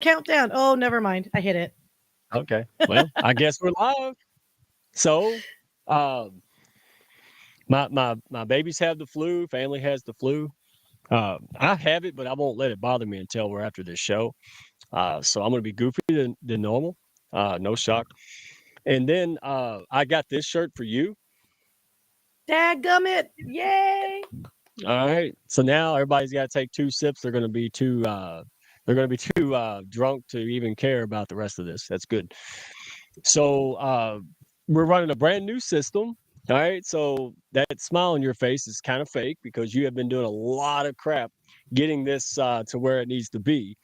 countdown. Oh, never mind. I hit it. Okay. Well, I guess we're live. So, um, my babies have the flu. Family has the flu. I have it, but I won't let it bother me until we're after this show. So I'm gonna be goofy than normal. No shock. And then I got this shirt for you. Dadgummit. Yay. All right. So now everybody's got to take 2 sips. They're gonna be too. They're gonna be too drunk to even care about the rest of this. That's good. So we're running a brand new system. All right. So that smile on your face is kind of fake because you have been doing a lot of crap getting this to where it needs to be.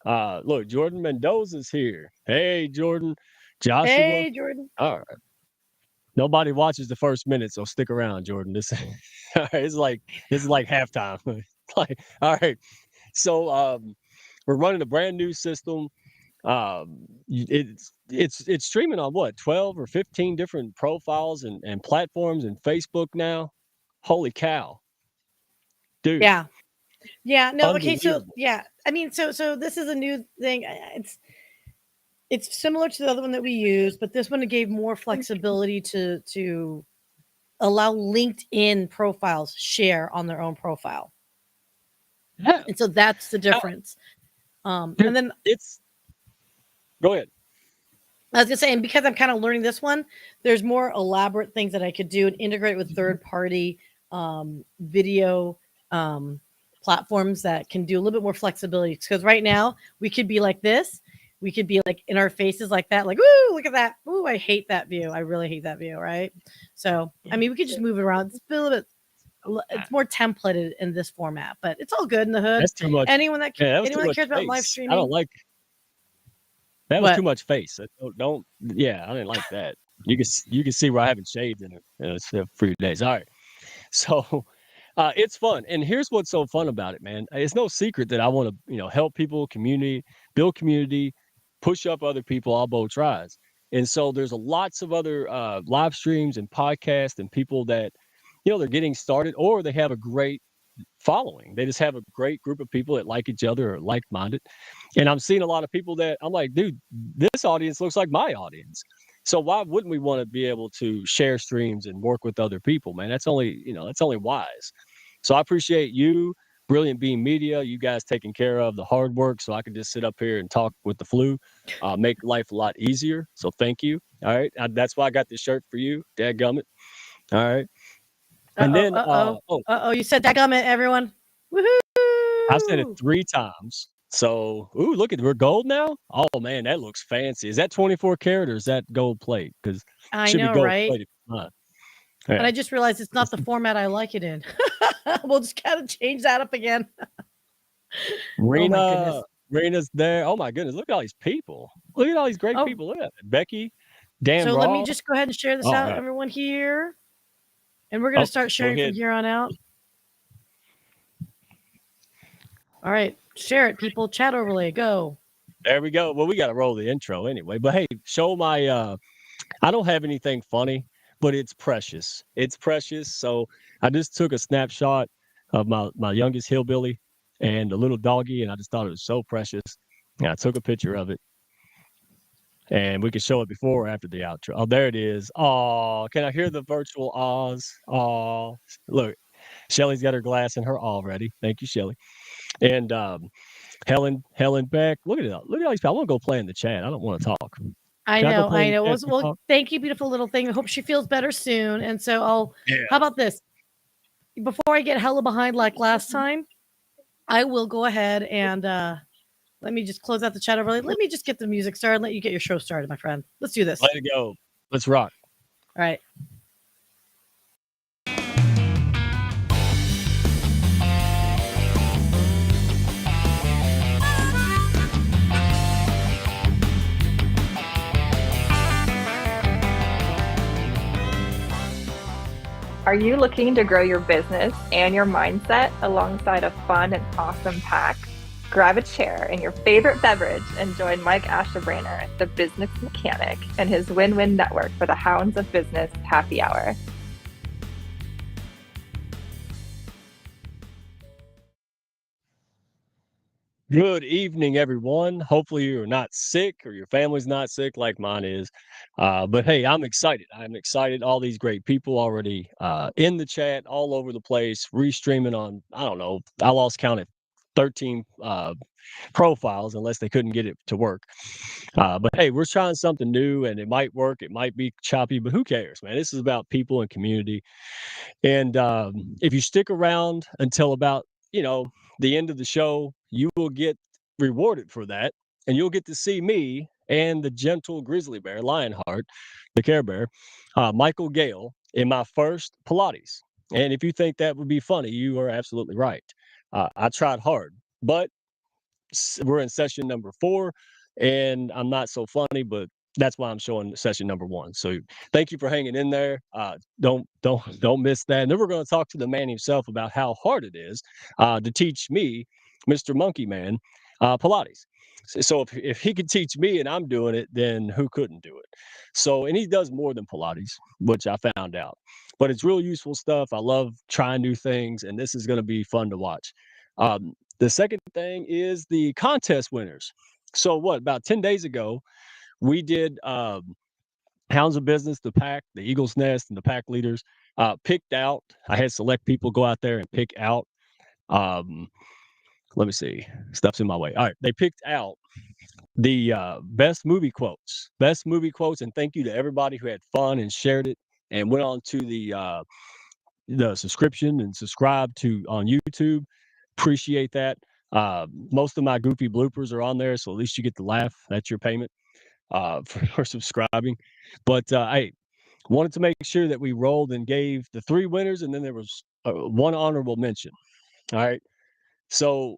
Look, Jordan Mendoza's here. Hey, Jordan. Joshua. Hey, Jordan. All right. Nobody watches the first minute, so stick around, Jordan. All right, this is like halftime. Like, all right. So we're running a brand new system. It's streaming on what 12 or 15 different profiles and platforms and Facebook now. Holy cow, dude! Yeah. Yeah. No. Okay. So Unbelievable. yeah. I mean, so this is a new thing. It's similar to the other one that we used, but this one gave more flexibility to allow LinkedIn profiles share on their own profile, Yeah, and so that's the how- difference. dude, And then it's go ahead. I was gonna say, and because I'm kind of learning this one, there's more elaborate things that I could do and integrate with third party video um, platforms that can do a little bit more flexibility. Because right now we could be like this, we could be like in our faces like that, like ooh, look at that, ooh, I hate that view, I really hate that view, right? So I mean, we could just move it around. It's a little bit, Ah, it's more templated in this format, but it's all good in the hood. That's too much. Anyone that Yeah, that was too anyone that much cares about live face. I don't streaming, like that. Was too what? much face. Don't. Yeah, I didn't like that. You can see where I haven't shaved in a few days. All right. So it's fun. And here's what's so fun about it, man. It's no secret that I want to, help people, build community, push up other people, all both tries. And so there's a lots of other live streams and podcasts and people that, they're getting started or they have a great following. They just have a great group of people that like each other or like minded. And I'm seeing a lot of people that I'm like, dude, this audience looks like my audience. So why wouldn't we want to be able to share streams and work with other people, man? That's only wise. So I appreciate you, Brilliant Beam Media, you guys taking care of the hard work so I can just sit up here and talk with the flu, make life a lot easier. So thank you. All right. That's why I got this shirt for you, dadgummit. All right. Uh And oh, then, uh oh, You said dadgummit, everyone. I've said it Woohoo! 3 times. So, ooh, look at we're gold now? Oh, man, that looks fancy. Is that 24 karat or is that gold plate? Because it I should be know, gold right? plated. And Yeah. I just realized it's not It's the format I like it in. We'll just kind of change that up again. Oh my Rena goodness. Rena's there. Oh my goodness, look at all these people. Look at all these great Oh, people. Look at that. Becky, Dan so let me Ross. just go ahead and share this All out, right. everyone here. And we're going Oh, to start go sharing from ahead. here on out. All right. Share it, people. Chat overlay. Go. There we go. Well, we got to roll the intro anyway. But hey, show my I don't have anything funny, but it's precious. It's precious. So I just took a snapshot of my youngest hillbilly and a little doggy, and I just thought it was so precious. And I took a picture of it, and we can show it before or after the outro. Oh, there it is. Oh, can I hear the virtual ahs? Oh, look, Shelly's got her glass in her already. Thank you, Shelly. And Helen Beck. Look at it. Look at all these people. I want to go play in the chat. I don't want to talk. I Can I go know. play in I the know. chat? You Well, talk? thank you, beautiful little thing. I hope she feels better soon. And so how Yeah. about this? Before I get hella behind like last time, I will go ahead and let me just close out the chat overlay. Let me just get the music started and let you get your show started, my friend. Let's do this. Let it go. Let's rock. All right. Are you looking to grow your business and your mindset alongside a fun and awesome pack? Grab a chair and your favorite beverage and join Mike Ashabraner, the business mechanic, and his win-win network for the Hounds of Business Happy Hour. Good evening, everyone. Hopefully, you're not sick or your family's not sick like mine is. But hey, I'm excited. I'm excited. All these great people already in the chat, all over the place, restreaming on, I don't know, I lost count at 13 profiles unless they couldn't get it to work. But hey, we're trying something new and it might work. It might be choppy, but who cares, man? This is about people and community. And if you stick around until about, the end of the show, you will get rewarded for that. And you'll get to see me and the gentle grizzly bear, Lionheart, the Care Bear, Michael Gale, in my first Pilates. And if you think that would be funny, you are absolutely right. I tried hard, but we're in session number 4, and I'm not so funny, but that's why I'm showing session number 1. So thank you for hanging in there. Don't miss that. And then we're going to talk to the man himself about how hard it is to teach me, Mr. Monkey Man, Pilates. So if he could teach me and I'm doing it, then who couldn't do it? So, and he does more than Pilates, which I found out. But it's real useful stuff. I love trying new things, and this is going to be fun to watch. The second thing is the contest winners. So what? About 10 days ago, we did Hounds of Business, the pack, the Eagle's Nest, and the pack leaders picked out. I had select people go out there and pick out. Let me see. Stuff's in my way. All right. They picked out the best movie quotes. Best movie quotes. And thank you to everybody who had fun and shared it and went on to the subscription and subscribe to on YouTube. Appreciate that. Most of my goofy bloopers are on there, so at least you get to laugh. That's your payment for subscribing. But I wanted to make sure that we rolled and gave the 3 winners, and then there was one honorable mention. All right. So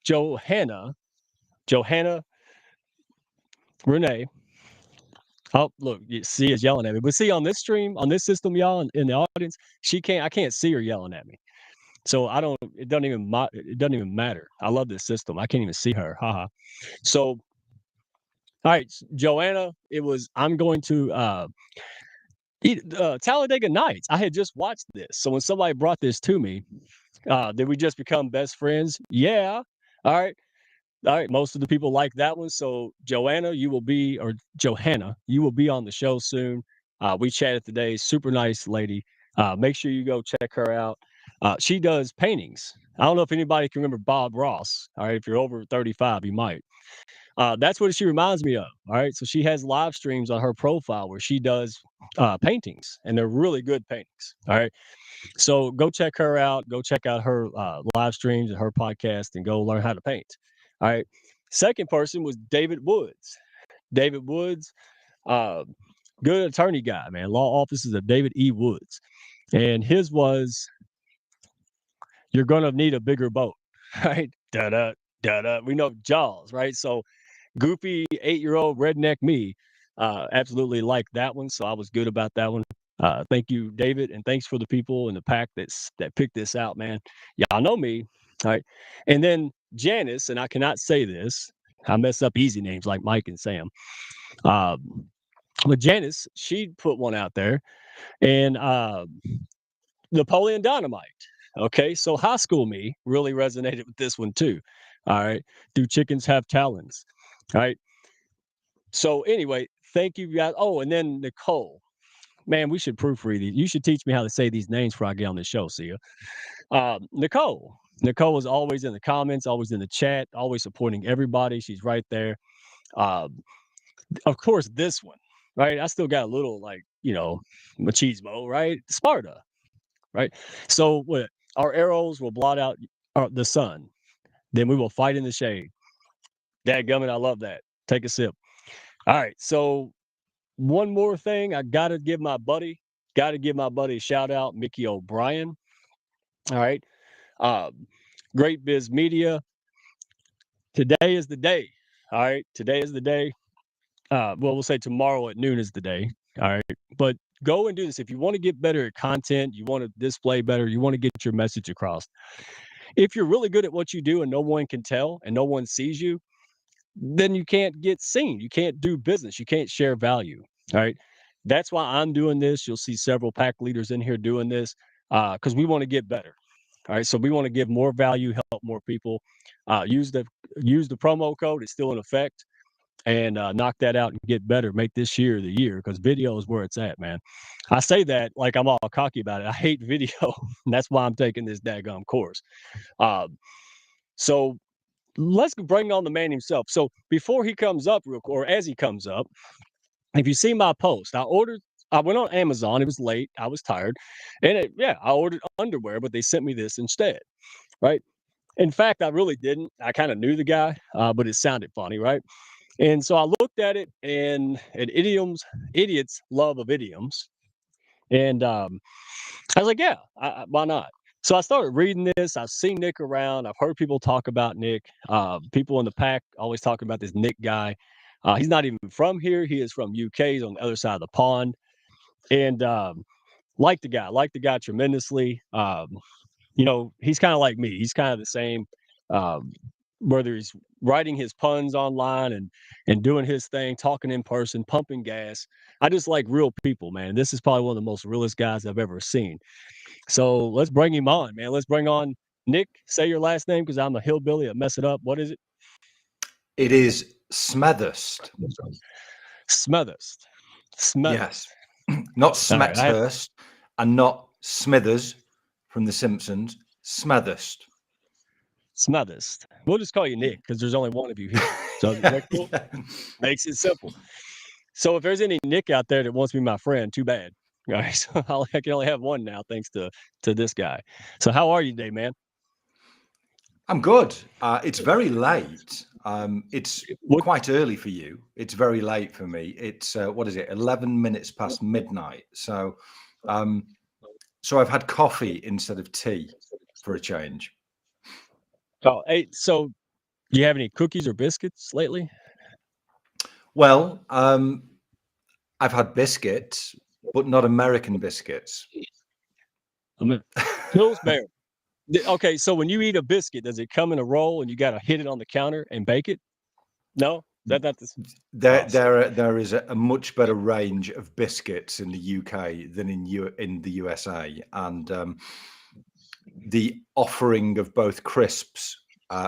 Johanna Renee. Oh, look, C is yelling at me. But see, on this stream, on this system, y'all in the audience, I can't see her yelling at me. So it doesn't even matter. I love this system. I can't even see her. Haha. So, all right, Joanna, I'm going to eat Talladega Nights. I had just watched this. So when somebody brought this to me, did we just become best friends? Yeah. All right. All right. Most of the people like that one. So Johanna, you will be on the show soon. We chatted today. Super nice lady. Make sure you go check her out. She does paintings. I don't know if anybody can remember Bob Ross. All right. If you're over 35, you might. That's what she reminds me of. All right. So she has live streams on her profile where she does paintings, and they're really good paintings. All right. So go check her out. Go check out her live streams and her podcast and go learn how to paint. All right. Second person was David Woods. David Woods, good attorney guy, man. Law offices of David E. Woods. And his was, you're going to need a bigger boat. Right. Da da da da. We know Jaws, right? So goofy 8-year-old redneck me absolutely liked that one. So I was good about that one. Thank you, David, and thanks for the people in the pack that picked this out, man. Y'all know me. All right. And then Janice, and I cannot say this. I mess up easy names like Mike and Sam. But Janice, she put one out there, and Napoleon Dynamite. Okay, so high school me really resonated with this one too. All right. Do chickens have talons? All right. So anyway, thank you guys. Oh, and then Nicole. Man, we should proofread these. You should teach me how to say these names before I get on the show, see ya. Nicole. Nicole is always in the comments, always in the chat, always supporting everybody. She's right there. Of course, this one, right? I still got a little machismo, right? Sparta, right? So what? Our arrows will blot out the sun. Then we will fight in the shade. Dadgummit, I love that. Take a sip. All right. So one more thing, I gotta give my buddy a shout out, Mickey O'Brien. All right. Great Biz Media. Today is the day. All right. Today is the day. We'll say tomorrow at noon is the day. All right. But go and do this. If you want to get better at content, you want to display better, you want to get your message across. If you're really good at what you do and no one can tell and no one sees you, then you can't get seen. You can't do business. You can't share value. All right. That's why I'm doing this. You'll see several pack leaders in here doing this because we want to get better. All right, so we want to give more value, help more people. Use the promo code; it's still in effect, and knock that out and get better. Make this year the year, because video is where it's at, man. I say that like I'm all cocky about it. I hate video, and that's why I'm taking this daggum course. So let's bring on the man himself. So before he comes up, or as he comes up, if you see my post, I went on Amazon. It was late. I was tired, and I ordered underwear, but they sent me this instead, right? In fact, I really didn't. I kind of knew the guy, but it sounded funny, right? And so I looked at it, and idiots love of idioms, and I was like, yeah, why not? So I started reading this. I've seen Nick around. I've heard people talk about Nick. People in the pack always talking about this Nick guy. He's not even from here. He is from UK. He's on the other side of the pond, and like the guy tremendously. He's kind of like me. He's kind of the same. Um, Whether he's writing his puns online and doing his thing, talking in person, pumping gas. I just like real people, man. This is probably one of the most realest guys I've ever seen. So let's bring him on, man. Let's bring on Nick. Say your last name, because I'm a hillbilly. I mess it up. What is it? It is Smethurst. Smethurst. Yes. Not right, Smethurst and not Smithers from The Simpsons. Smethurst. Smethurst. We'll just call you Nick, because there's only one of you here. So is that cool? Yeah. Makes it simple. So if there's any Nick out there that wants to be my friend, too bad. All right, so I can only have one now, thanks to this guy. So how are you today, man? I'm good. It's very late. It's quite early for you. It's very late for me. It's what is it? 11 minutes past midnight. So I've had coffee instead of tea for a change. Oh, hey, so do you have any cookies or biscuits lately? Well, I've had biscuits, but not American biscuits. I mean, Pillsbury. Okay, so when you eat a biscuit, does it come in a roll and you got to hit it on the counter and bake it? No, that's not the. There is a much better range of biscuits in the UK than in the USA, and the offering of both crisps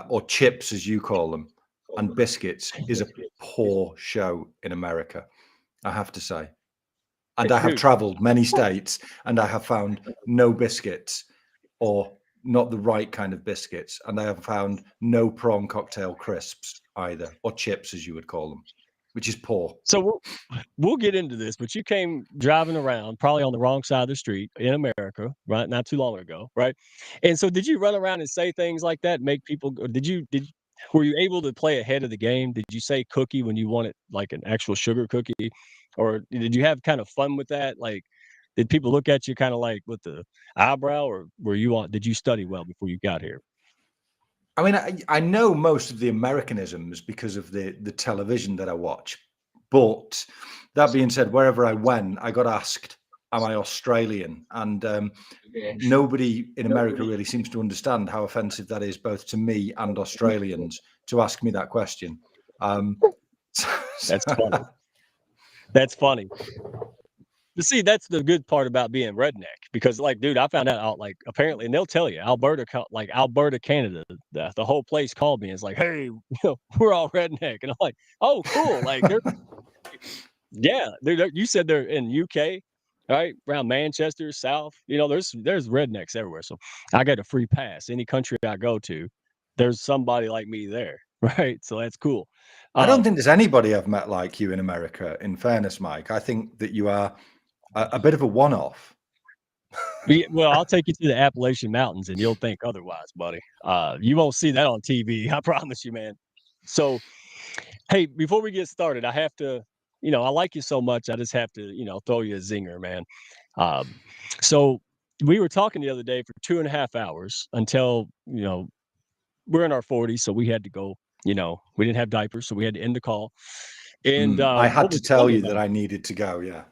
or chips, as you call them, and biscuits is a poor show in America, I have to say. And I have traveled many states, and I have found no biscuits, or not the right kind of biscuits, and I have found no prawn cocktail crisps either, or chips, as you would call them, which is poor. So we'll get into this, but you came driving around probably on the wrong side of the street in America, right? Not too long ago, right? And so did you run around and say things like that, make people? Were you able to play ahead of the game? Did you say cookie when you wanted like an actual sugar cookie, or did you have kind of fun with that? Like, did people look at you kind of like with the eyebrow, or did you study well before you got here? I mean, I know most of the Americanisms because of the television that I watch. But that being said, wherever I went, I got asked, am I Australian? And nobody in America really seems to understand how offensive that is, both to me and Australians, to ask me that question. That's funny. That's funny. But see, that's the good part about being redneck, because, like, dude, I found out, like, apparently, and they'll tell you, Alberta, Canada, the whole place called me. It's like, hey, we're all redneck, and I'm like, oh, cool, like, you said they're in UK, right, around Manchester, South. There's rednecks everywhere. So I got a free pass. Any country I go to, there's somebody like me there, right? So that's cool. I don't think there's anybody I've met like you in America, in fairness, Mike. I think that you are a bit of a one-off. Well, I'll take you to the Appalachian Mountains and you'll think otherwise, buddy. You won't see that on TV. I promise you, man. So, hey, before we get started, I have to, I like you so much. I just have to, throw you a zinger, man. So we were talking the other day for 2.5 hours until, we're in our 40s. So we had to go, we didn't have diapers. So we had to end the call. And I had to tell you that I needed to go. Yeah.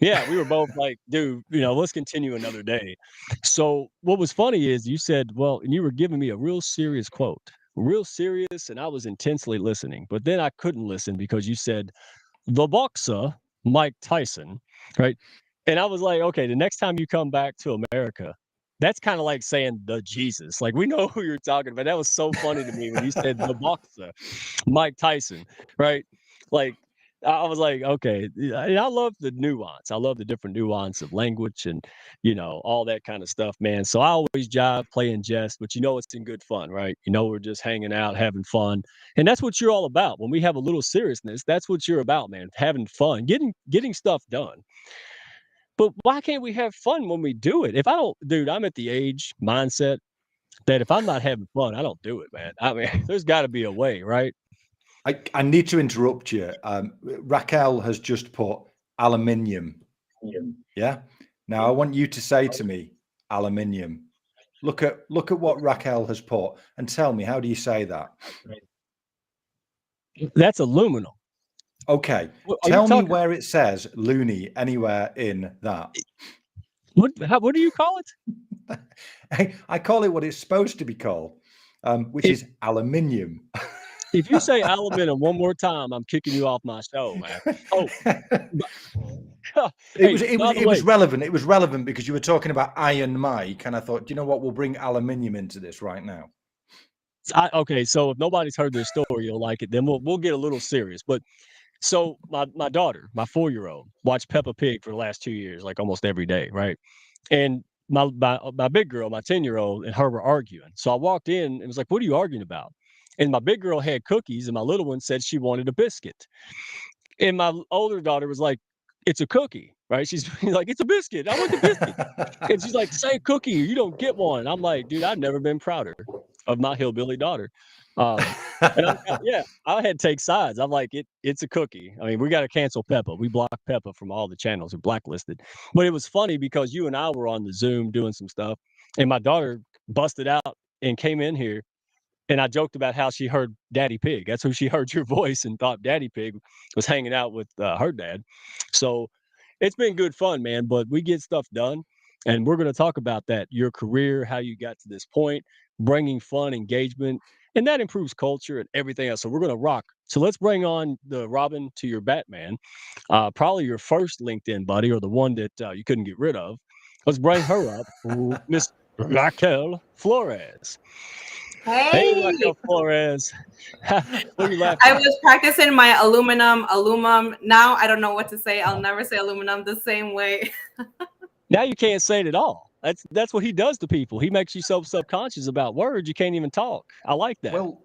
Yeah, we were both like, dude, let's continue another day. So what was funny is you said, well, and you were giving me a real serious quote, real serious, and I was intensely listening. But then I couldn't listen because you said, the boxer, Mike Tyson, right? And I was like, okay, the next time you come back to America, That's kind of like saying the Jesus. Like we know who you're talking about. That was so funny to me when you said the boxer, Mike Tyson, right? Like I was like, okay. And I love the nuance. I love the different nuance of language and all that kind of stuff, man. So I always jive, play and jest, but it's in good fun, right? We're just hanging out, having fun, and that's what you're all about. When we have a little seriousness, that's what you're about, man. Having fun, getting stuff done. But why can't we have fun when we do it? If I don't, dude, I'm at the age mindset that if I'm not having fun, I don't do it, man. I mean, there's got to be a way, right? I need to interrupt you. Raquel has just put aluminium. Yeah. Now I want you to say to me, aluminium. Look at what Raquel has put and tell me, how do you say that? That's aluminum. Okay. Tell me where it says loony anywhere in that. What do you call it? I call it what it's supposed to be called, which is aluminium. If you say aluminum one more time, I'm kicking you off my show, man. Oh, it was relevant. It was relevant because you were talking about Iron Mike, and I thought, you know what, we'll bring aluminium into this right now. Okay, so if nobody's heard this story, you'll like it. Then we'll get a little serious. But so my daughter, my 4-year-old, watched Peppa Pig for the last 2 years, like almost every day, right? And my big girl, my 10-year-old, and her were arguing. So I walked in and was like, "What are you arguing about?" And my big girl had cookies, and my little one said she wanted a biscuit. And my older daughter was like, "It's a cookie," right? She's like, "It's a biscuit. I want the biscuit." And she's like, "Say cookie, you don't get one." I'm like, dude, I've never been prouder of my hillbilly daughter. And I had to take sides. I'm like, it's a cookie. I mean, we got to cancel Peppa. We blocked Peppa from all the channels and blacklisted. But it was funny because you and I were on the Zoom doing some stuff, and my daughter busted out and came in here. And I joked about how she heard Daddy Pig. That's who she heard your voice and thought Daddy Pig was hanging out with her dad. So it's been good fun, man. But we get stuff done. And we're going to talk about that, your career, how you got to this point, bringing fun, engagement, and that improves culture and everything else. So we're going to rock. So let's bring on the Robin to your Batman, probably your first LinkedIn buddy or the one that you couldn't get rid of. Let's bring her up, Miss Raquel Flores. Hey, Raquel Flores. What are you laughing I at? was practicing my aluminum. Now I don't know what to say. I'll never say aluminum the same way. Now you can't say it at all. That's what he does to people. He makes you so subconscious about words you can't even talk. I like that. Well,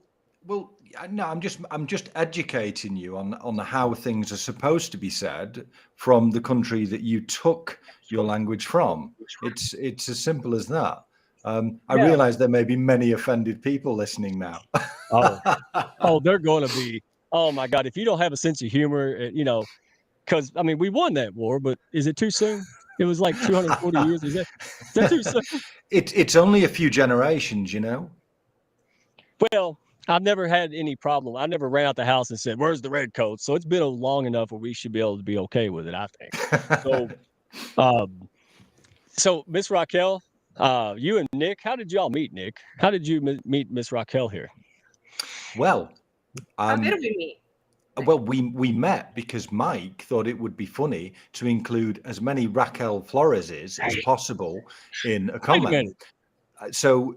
no, I'm just educating you on how things are supposed to be said from the country that you took your language from. It's as simple as that. I realize there may be many offended people listening now. Oh, they're going to be. Oh my God! If you don't have a sense of humor, because I mean, we won that war, but is it too soon? It was like 240 years. Is that too soon? It's only a few generations, Well, I've never had any problem. I never ran out the house and said, "Where's the red coat?" So it's been long enough where we should be able to be okay with it, I think. So Miss Raquel, you and Nick, how did y'all meet, Nick? How did you meet Miss Raquel here? Well, How did we meet? well, we met because Mike thought it would be funny to include as many Raquel Floreses as possible in a comment. So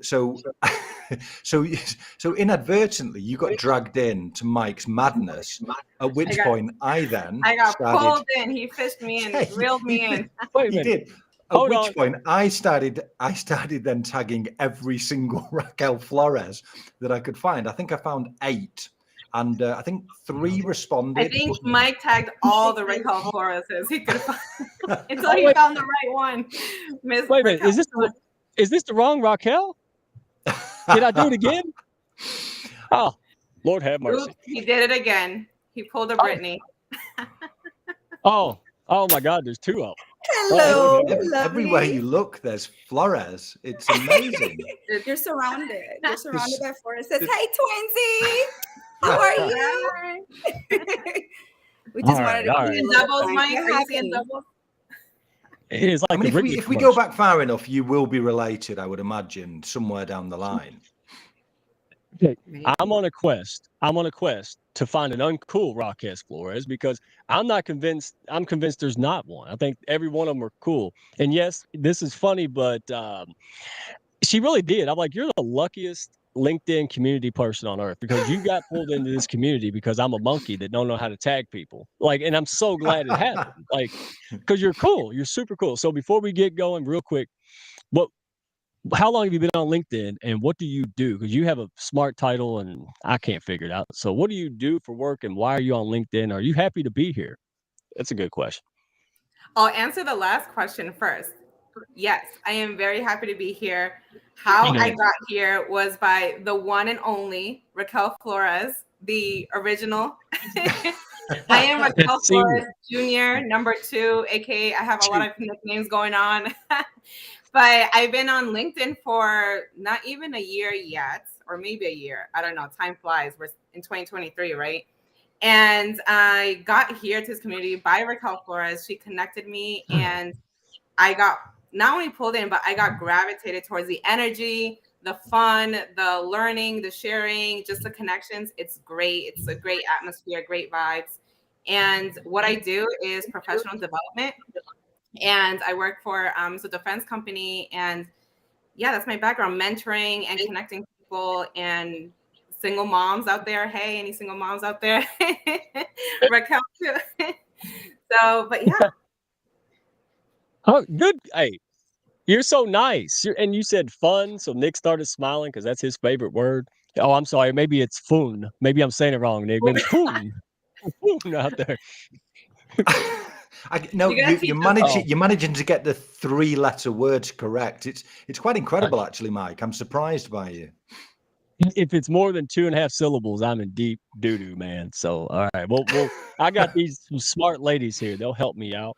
inadvertently you got dragged in to Mike's madness. At which point I got pulled in. He fished me in, reeled me in. Wait a minute. He did. At which point I started then tagging every single Raquel Flores that I could find. I think I found 8. And I think 3 responded. I think Mike tagged all the Raquel Floreses he could find until he found the right one. Wait a minute. Is this the wrong Raquel? Did I do it again? Oh, Lord have mercy. Oops, he did it again. He pulled a Brittany. Oh my God, there's 2 of them. Hello. Everywhere you look, there's Flores. It's amazing. You're surrounded. You're surrounded by Flores. Says, "Hey, Twinsy, how are you?" We just wanted to be doubles, Mike. Are you seeing doubles? It is like if we go back far enough, you will be related, I would imagine, somewhere down the line. Okay, Maybe. I'm on a quest. I'm on a quest to find an uncool Rockets Flores because I'm not convinced. I'm convinced there's not one. I think every one of them are cool. And yes, this is funny, but she really did. I'm like, you're the luckiest LinkedIn community person on earth because you got pulled into this community because I'm a monkey that don't know how to tag people. Like, and I'm so glad it happened. Like, because you're cool. You're super cool. So before we get going, real quick, what how long have you been on LinkedIn and what do you do? Because you have a smart title and I can't figure it out. So what do you do for work and why are you on LinkedIn? Are you happy to be here? That's a good question. I'll answer the last question first. Yes, I am very happy to be here. How I got here was by the one and only Raquel Flores, the original. I am Raquel Flores Jr., number 2, aka I have a lot of nicknames going on. But I've been on LinkedIn for not even a year yet, or maybe a year. I don't know. Time flies. We're in 2023, right? And I got here to this community by Raquel Flores. She connected me, and I got not only pulled in, but I got gravitated towards the energy, the fun, the learning, the sharing, just the connections. It's great. It's a great atmosphere, great vibes. And what I do is professional development. And I work for a defense company. And yeah, that's my background, mentoring and connecting people and single moms out there. Hey, any single moms out there? Raquel too. So, but yeah. Oh, good. Hey, you're so nice. And you said fun. So Nick started smiling because that's his favorite word. Oh, I'm sorry. Maybe it's fun. Maybe I'm saying it wrong, Nick. Maybe fun. Fun out there. No, you're managing to get the 3-letter words correct. It's quite incredible, actually, Mike. I'm surprised by you. If it's more than 2.5 syllables, I'm in deep doo-doo, man. So, all right. Well, I got these smart ladies here. They'll help me out.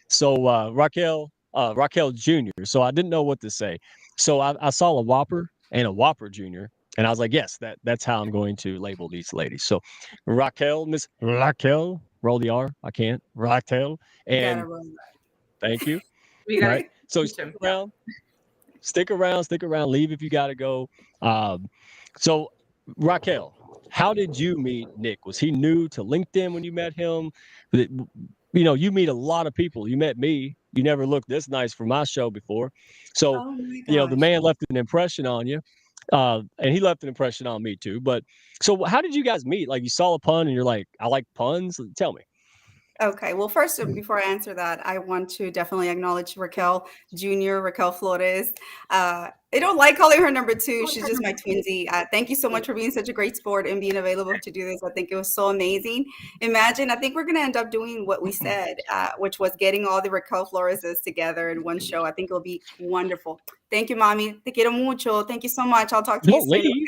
So, Raquel Jr. So I didn't know what to say. So I saw a Whopper and a Whopper Jr. And I was like, yes, that's how I'm going to label these ladies. So Miss Raquel, roll the R. I can't. Raquel. And thank you. We got right. So stick around, leave if you got to go. So Raquel, how did you meet Nick? Was he new to LinkedIn when you met him? You meet a lot of people. You met me. You never looked this nice for my show before. So, the man left an impression on you. And he left an impression on me too. But so how did you guys meet? Like you saw a pun and you're like, I like puns. Tell me. Okay, well, first, before I answer that, I want to definitely acknowledge Raquel Jr., Raquel Flores. I don't like calling her number 2. She's just my twinsy. Thank you so much for being such a great sport and being available to do this. I think it was so amazing. Imagine, I think we're going to end up doing what we said, which was getting all the Raquel Floreses together in one show. I think it'll be wonderful. Thank you, Mommy. Te quiero mucho. Thank you so much. I'll talk to you soon. Leave.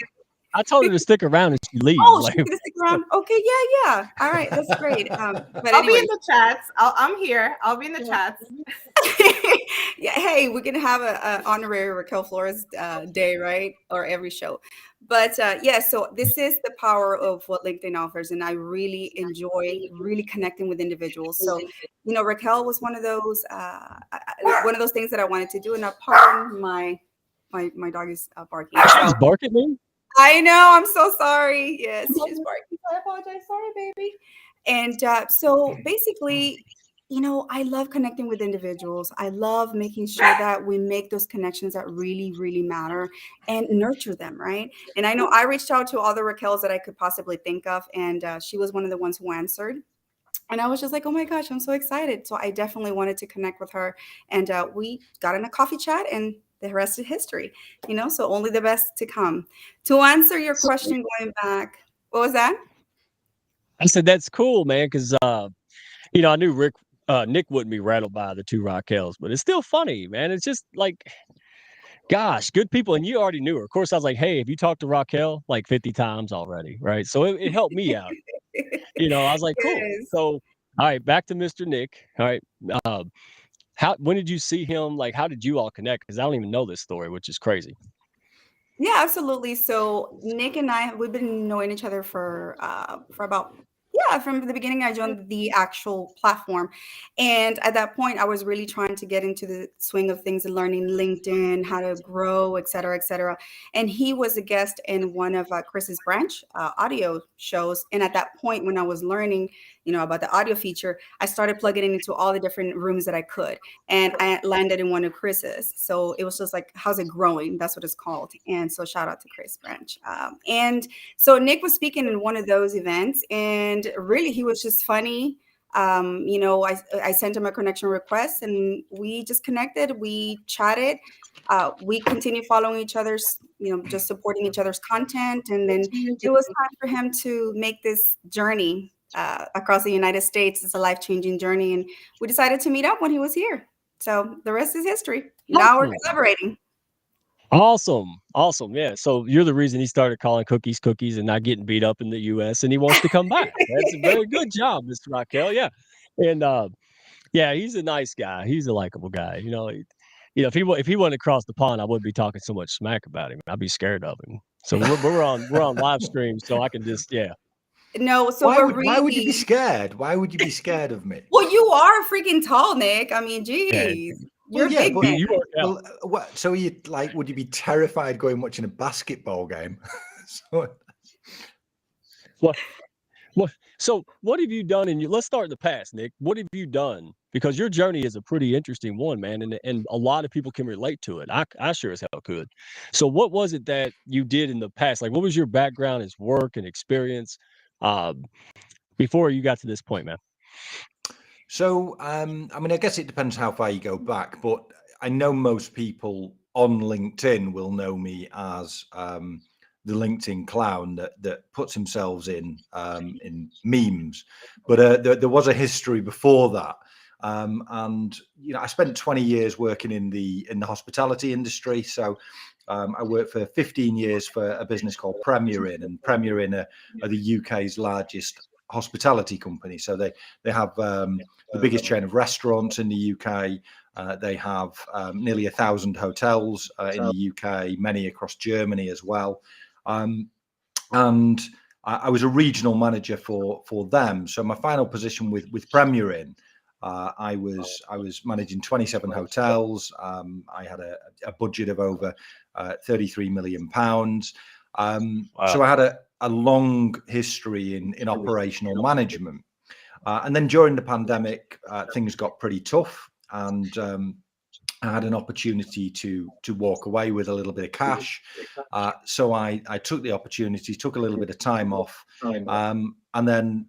I told her to stick around and she leaves. Oh, she's gonna stick around. Okay, yeah. All right, that's great. But I'll be in the chats. I'm here. I'll be in the chats. Yeah. Hey, we're gonna have a honorary Raquel Flores day, right? Or every show. But yeah, so this is the power of what LinkedIn offers, and I really enjoy really connecting with individuals. So, Raquel was one of those things that I wanted to do, and pardon my dog is barking. She's barking at me. I know. I'm so sorry. Yes, she's barking. I apologize. Sorry, baby. And so basically, I love connecting with individuals. I love making sure that we make those connections that really, really matter and nurture them, right? And I know I reached out to all the Raquels that I could possibly think of, and she was one of the ones who answered. And I was just like, oh my gosh, I'm so excited. So I definitely wanted to connect with her. And we got in a coffee chat, and the rest is history, so only the best to come. To answer your question, going back, what was that? I said, that's cool, man. Because, I knew Nick wouldn't be rattled by the 2 Raquels, but it's still funny, man. It's just like, gosh, good people. And you already knew her. Of course, I was like, hey, have you talked to Raquel like 50 times already? Right. So it helped me out. I was like, cool. Yes. So, all right, back to Mr. Nick. All right. When did you see him? Like, how did you all connect? Because I don't even know this story, which is crazy. Yeah, absolutely. So Nick and I, we've been knowing each other for about Yeah, from the beginning, I joined the actual platform. And at that point, I was really trying to get into the swing of things and learning LinkedIn, how to grow, et cetera, et cetera. And he was a guest in one of Chris's branch audio shows. And at that point, when I was learning, about the audio feature, I started plugging it into all the different rooms that I could. And I landed in one of Chris's. So it was just like, how's it growing? That's what it's called. And so shout out to Chris Branch. And so Nick was speaking in one of those events, and really he was just funny. I sent him a connection request and we just connected, we chatted, we continued following each other's, just supporting each other's content. And then it was time for him to make this journey across the United States. It's a life-changing journey. And we decided to meet up when he was here. So the rest is history. Now we're collaborating. Awesome. Yeah. So you're the reason he started calling cookies and not getting beat up in the US, and he wants to come back. That's a very good job, Mr. Raquel. Yeah. And yeah, he's a nice guy. He's a likable guy. If he went across the pond, I wouldn't be talking so much smack about him. I'd be scared of him. So we're on live stream, so I can just No, so why would you be scared? Why would you be scared of me? Well, you are freaking tall, Nick. I mean, geez. You're big. So would you be terrified going watching a basketball game? So what have you done? And let's start in the past, Nick. What have you done? Because your journey is a pretty interesting one, man, and a lot of people can relate to it. I sure as hell could. So what was it that you did in the past? Like, what was your background as work and experience before you got to this point, man? So, I guess it depends how far you go back, but I know most people on LinkedIn will know me as the LinkedIn clown that puts himself in memes. But there was a history before that. And I spent 20 years working in the hospitality industry. So I worked for 15 years for a business called Premier Inn, and Premier Inn are the UK's largest hospitality company. So they have the biggest chain of restaurants in the UK. They have nearly 1,000 hotels in the UK, many across Germany as well. And I was a regional manager for them. So my final position with Premier Inn, I was managing 27 hotels. I had a budget of over £33 million. Wow. So I had a long history in operational management. And then during the pandemic, things got pretty tough, and I had an opportunity to walk away with a little bit of cash. So I took the opportunity, took a little bit of time off, and then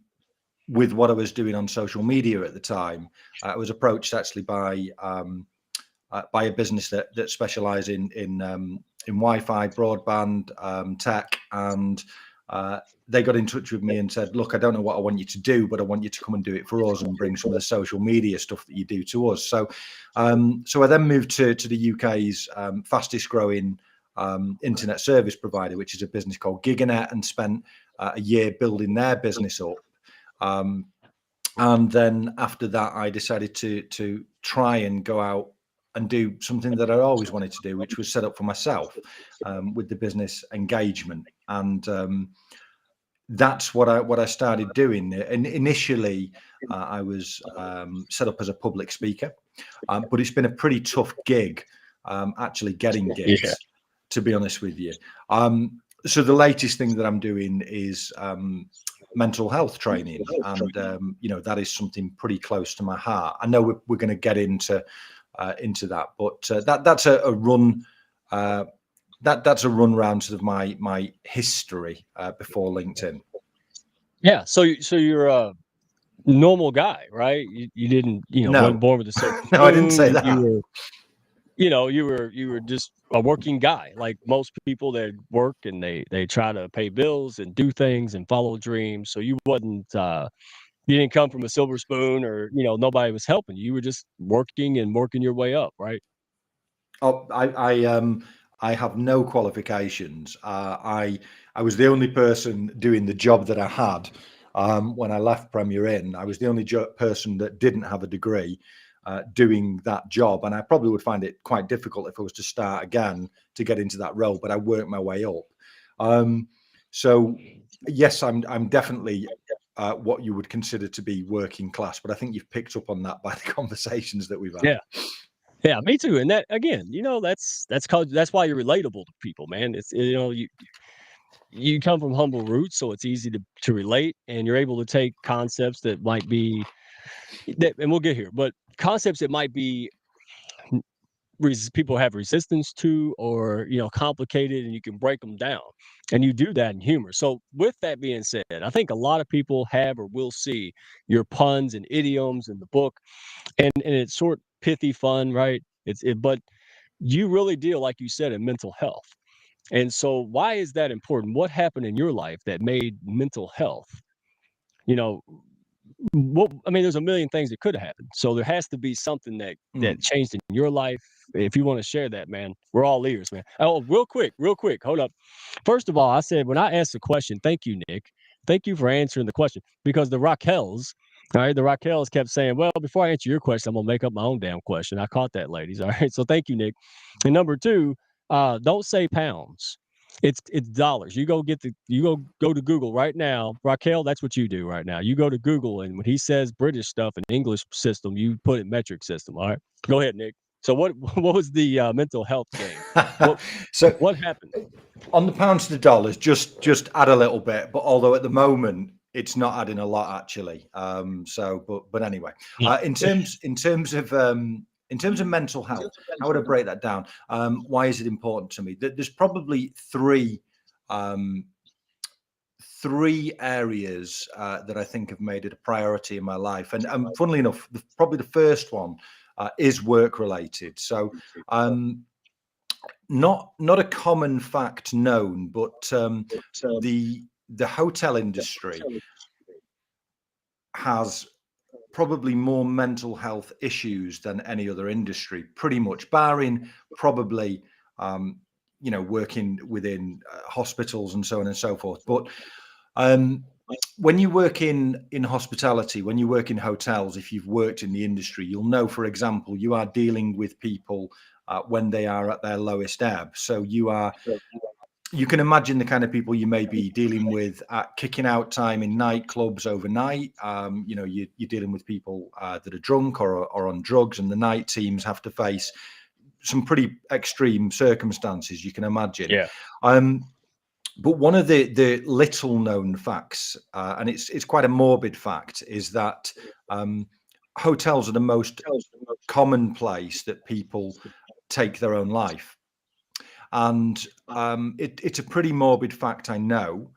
with what I was doing on social media at the time, I was approached actually by a business that specialised in Wi-Fi, broadband, tech, and they got in touch with me and said, "Look, I don't know what I want you to do, but I want you to come and do it for us and bring some of the social media stuff that you do to us." So I then moved to the UK's fastest growing internet service provider, which is a business called Giganet, and spent a year building their business up. And then after that, I decided to try and go out and do something that I always wanted to do, which was set up for myself with the business engagement. And that's what I started doing. And initially, I was set up as a public speaker, but it's been a pretty tough gig, actually getting gigs, to be honest with you. So the latest thing that I'm doing is mental health training, and that is something pretty close to my heart. I know we're going to get into that, but that's a run. That's a run round sort of my history before LinkedIn. Yeah. So you're a normal guy, right? You didn't, No. weren't born with a certain No, I didn't say that. You were just a working guy, like most people that work and they try to pay bills and do things and follow dreams. So you wasn't, you didn't come from a silver spoon, or, nobody was helping you. You were just working your way up, right? Oh, I have no qualifications. I was the only person doing the job that I had when I left Premier Inn. I was the only person that didn't have a degree doing that job, and I probably would find it quite difficult if I was to start again to get into that role. But I worked my way up. So yes, I'm definitely what you would consider to be working class, but I think you've picked up on that by the conversations that we've had. Yeah, me too. And that again, that's why you're relatable to people, man. It's you come from humble roots, so it's easy to relate, and you're able to take concepts that might be and we'll get here, but concepts that might be people have resistance to, or complicated, and you can break them down, and you do that in humor. So with that being said, I think a lot of people have or will see your puns and idioms in the book, and it's sort of pithy fun, right? But you really deal, like you said, in mental health. And so why is that important? What happened in your life that made mental health, there's a million things that could have happened. So there has to be something that changed in your life. If you want to share that, man, we're all ears, man. Oh, real quick, hold up. First of all, I said, when I asked the question, thank you, Nick. Thank you for answering the question, because the Raquels kept saying, well, before I answer your question, I'm going to make up my own damn question. I caught that, ladies. All right. So thank you, Nick. And number two, don't say pounds. It's dollars. You go go to Google right now. Raquel, that's what you do right now. You go to Google, and when he says British stuff in English system, you put it metric system. All right. Go ahead, Nick. So what was the mental health game? What happened? On the pounds to the dollars, just add a little bit, but although at the moment it's not adding a lot actually. But anyway, in terms of mental health, how would I break that down? Why is it important to me? There's probably three areas that I think have made it a priority in my life. And funnily enough, probably the first one is work related. So not a common fact known, but the hotel industry has probably more mental health issues than any other industry, pretty much, barring probably working within hospitals and so on and so forth. But when you work in hospitality, when you work in hotels, if you've worked in the industry, you'll know, for example, you are dealing with people when they are at their lowest ebb. So you can imagine the kind of people you may be dealing with at kicking out time in nightclubs overnight. You're dealing with people that are drunk or on drugs, and the night teams have to face some pretty extreme circumstances, you can imagine. Yeah. But one of the little known facts, and it's quite a morbid fact, is that hotels are the most common place that people take their own life. And it's a pretty morbid fact, I know,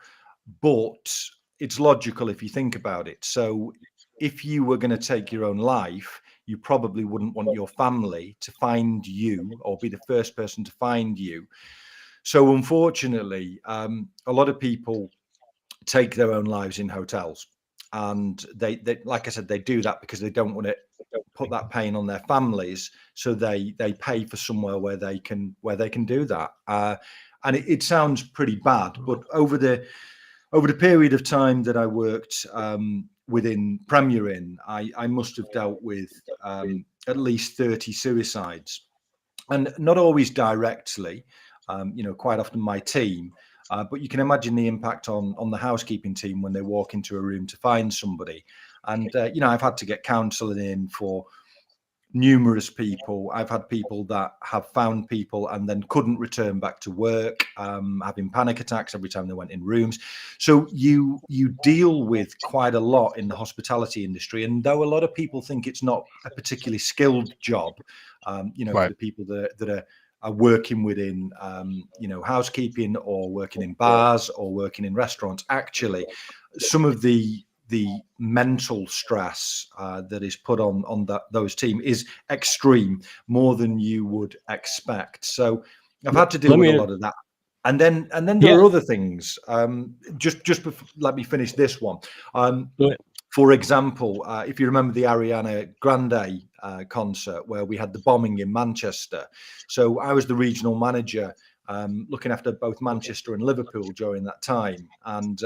but it's logical if you think about it. So if you were going to take your own life, you probably wouldn't want your family to find you or be the first person to find you. So unfortunately, a lot of people take their own lives in hotels, and they like I said, they do that because they don't want to put that pain on their families. So they pay for somewhere where they can do that. And it sounds pretty bad, but over the period of time that I worked within Premier Inn, I must have dealt with at least 30 suicides, and not always directly. Quite often my team, but you can imagine the impact on the housekeeping team when they walk into a room to find somebody. And I've had to get counselling in for numerous people. I've had people that have found people and then couldn't return back to work, having panic attacks every time they went in rooms. So you deal with quite a lot in the hospitality industry. And though a lot of people think it's not a particularly skilled job, right, for the people that are working within, housekeeping or working in bars or working in restaurants, actually, some of the mental stress that is put on those team is extreme, more than you would expect. So I've had to deal with a lot of that. And then there are other things. Let me finish this one. For example, if you remember the Ariana Grande concert where we had the bombing in Manchester. So I was the regional manager looking after both Manchester and Liverpool during that time. And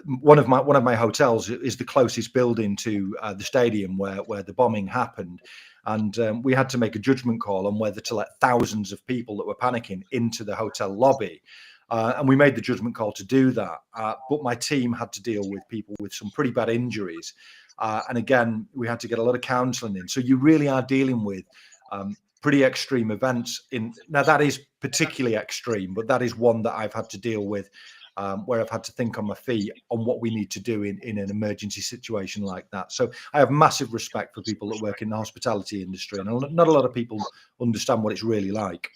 one of my hotels is the closest building to the stadium where the bombing happened. And we had to make a judgment call on whether to let thousands of people that were panicking into the hotel lobby. And we made the judgment call to do that. But my team had to deal with people with some pretty bad injuries. And again, we had to get a lot of counselling in. So you really are dealing with pretty extreme events. Now, that is particularly extreme, but that is one that I've had to deal with, where I've had to think on my feet on what we need to do in an emergency situation like that. So I have massive respect for people that work in the hospitality industry, and not a lot of people understand what it's really like.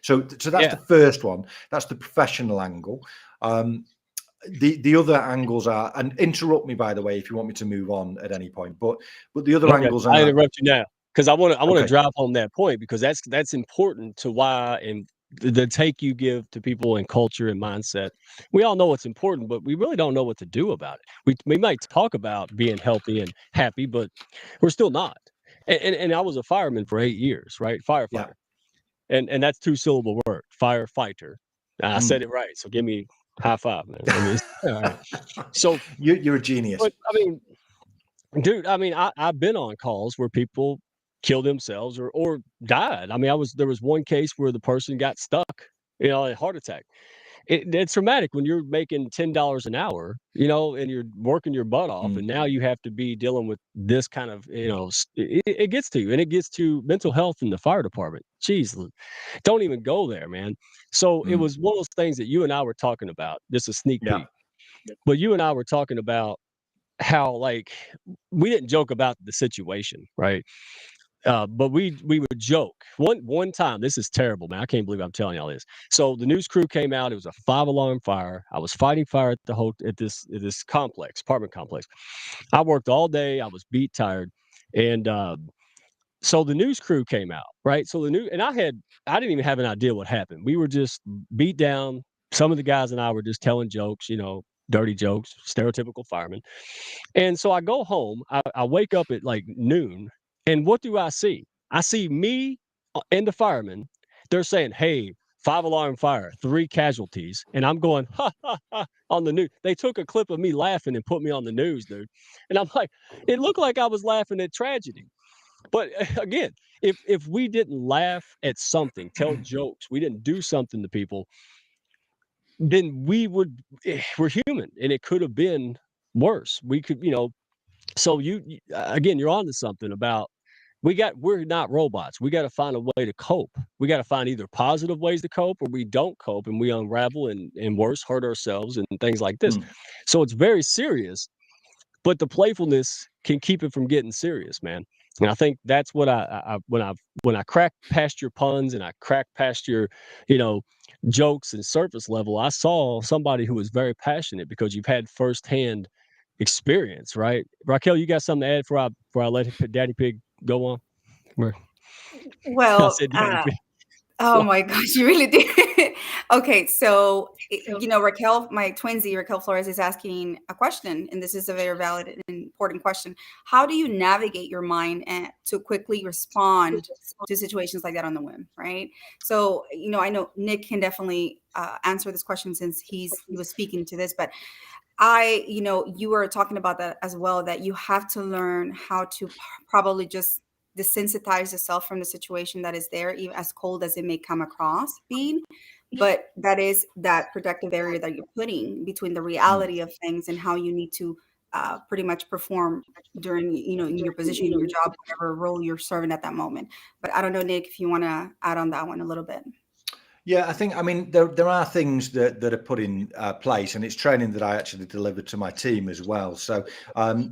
So that's the first one. That's the professional angle. The other angles are, and interrupt me, by the way, if you want me to move on at any point, but the other angles are. I interrupt you now because I want to Okay. drive home that point, because that's important to why, and the take you give to people in culture and mindset. We all know what's important, but we really don't know what to do about it. We might talk about being healthy and happy, but we're still not. And I was a fireman for 8 years, right? Firefighter. Yeah. And that's 2-syllable word, firefighter. I said it right, so give me high five, man. I mean, all right. So you're a genius. But I mean, dude, I've been on calls where people killed themselves or died. I mean, there was one case where the person got stuck, a heart attack. It's traumatic when you're making $10 an hour, and you're working your butt off, and now you have to be dealing with this kind of, it gets to you, and it gets to mental health in the fire department. Jeez, don't even go there, man. So it was one of those things that you and I were talking about, just a sneak peek, but you and I were talking about how, like, we didn't joke about the situation, right? But we would joke. One time, this is terrible, man. I can't believe I'm telling y'all this. So the news crew came out. It was a 5-alarm fire. I was fighting fire at this apartment complex. I worked all day. I was beat, tired, and so the news crew came out, right? So I didn't even have an idea what happened. We were just beat down. Some of the guys and I were just telling jokes, dirty jokes, stereotypical firemen. And so I go home. I wake up at like noon. And what do I see? I see me and the firemen. They're saying, "Hey, 5-alarm fire, 3 casualties." And I'm going, ha, ha, ha, on the news. They took a clip of me laughing and put me on the news, dude. And I'm like, it looked like I was laughing at tragedy. But again, if we didn't laugh at something, tell jokes, we didn't do something to people, then we're human, and it could have been worse. We could, so again, you're on to something about, we're not robots. We got to find a way to cope. We got to find either positive ways to cope, or we don't cope and we unravel and worse, hurt ourselves and things like this. So it's very serious, but the playfulness can keep it from getting serious, man. And I think that's what when I crack past your puns and I crack past your, jokes and surface level, I saw somebody who was very passionate because you've had firsthand experience, right? Raquel, you got something to add before I let Daddy Pig go on? Well, I said Daddy Pig. Oh my gosh, you really did. Okay, so Raquel, my twinsy, Raquel Flores, is asking a question, and this is a very valid and important question. How do you navigate your mind to quickly respond to situations like that on the whim, right? So, I know Nick can definitely answer this question since he was speaking to this, but you were talking about that as well, that you have to learn how to probably just desensitize yourself from the situation that is there, even as cold as it may come across being. But that is that protective area that you're putting between the reality of things and how you need to pretty much perform during, in your position, in your job, whatever role you're serving at that moment. But I don't know, Nick, if you want to add on that one a little bit. Yeah, I think, there are things that are put in place, and it's training that I actually delivered to my team as well. So,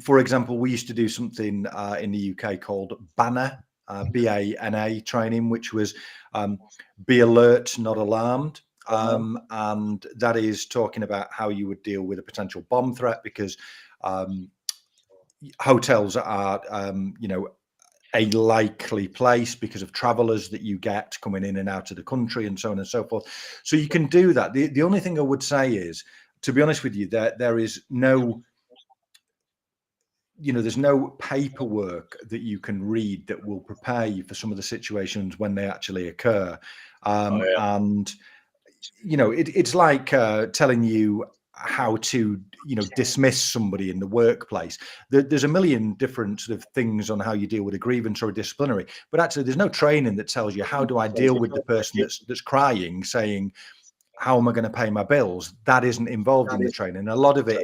for example, we used to do something in the UK called BANA, BANA training, which was be alert, not alarmed. And that is talking about how you would deal with a potential bomb threat, because hotels are, a likely place because of travelers that you get coming in and out of the country and so on and so forth. So you can do that. The only thing I would say is, to be honest with you, there is no, there's no paperwork that you can read that will prepare you for some of the situations when they actually occur. And, it's like telling you how to dismiss somebody in the workplace. There's a million different sort of things on how you deal with a grievance or a disciplinary, but actually there's no training that tells you, how do I deal with the person that's crying, saying, how am I going to pay my bills? That isn't involved in the training. A lot of it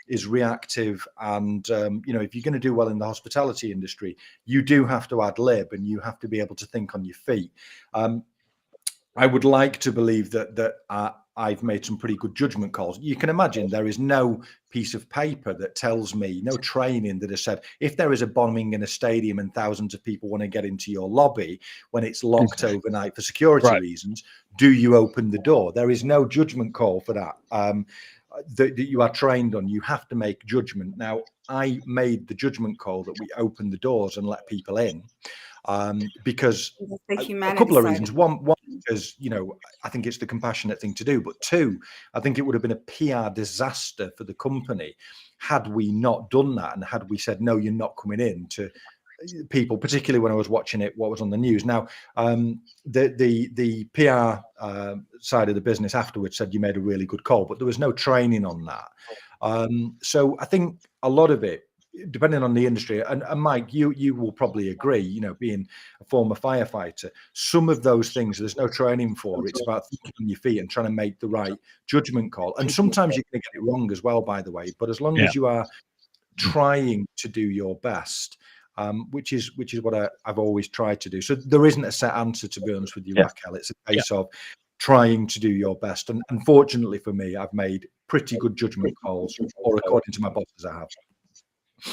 is reactive, and if you're going to do well in the hospitality industry, you do have to ad lib, and you have to be able to think on your feet. I would like to believe that I've made some pretty good judgment calls. You can imagine there is no piece of paper that tells me, no training that has said, if there is a bombing in a stadium and thousands of people want to get into your lobby when it's locked overnight for security reasons, do you open the door? There is no judgment call for that. That you are trained on. You have to make judgment. Now, I made the judgment call that we open the doors and let people in, because a couple of reasons. One, because I think it's the compassionate thing to do, but two, I think it would have been a PR disaster for the company had we not done that, and had we said, no, you're not coming in, to people, particularly when I was watching it, what was on the news. Now, the PR side of the business afterwards said you made a really good call, but there was no training on that. So I think a lot of it, depending on the industry, and Mike, you will probably agree, being a former firefighter, some of those things there's no training for. It's about thinking on your feet and trying to make the right judgment call. And sometimes you're going to get it wrong as well, by the way. But as long as you are trying to do your best, which is what I've always tried to do. So there isn't a set answer, to be honest with you, Raquel. It's a case of trying to do your best. And unfortunately for me, I've made pretty good judgment calls, or according to my bosses, I have.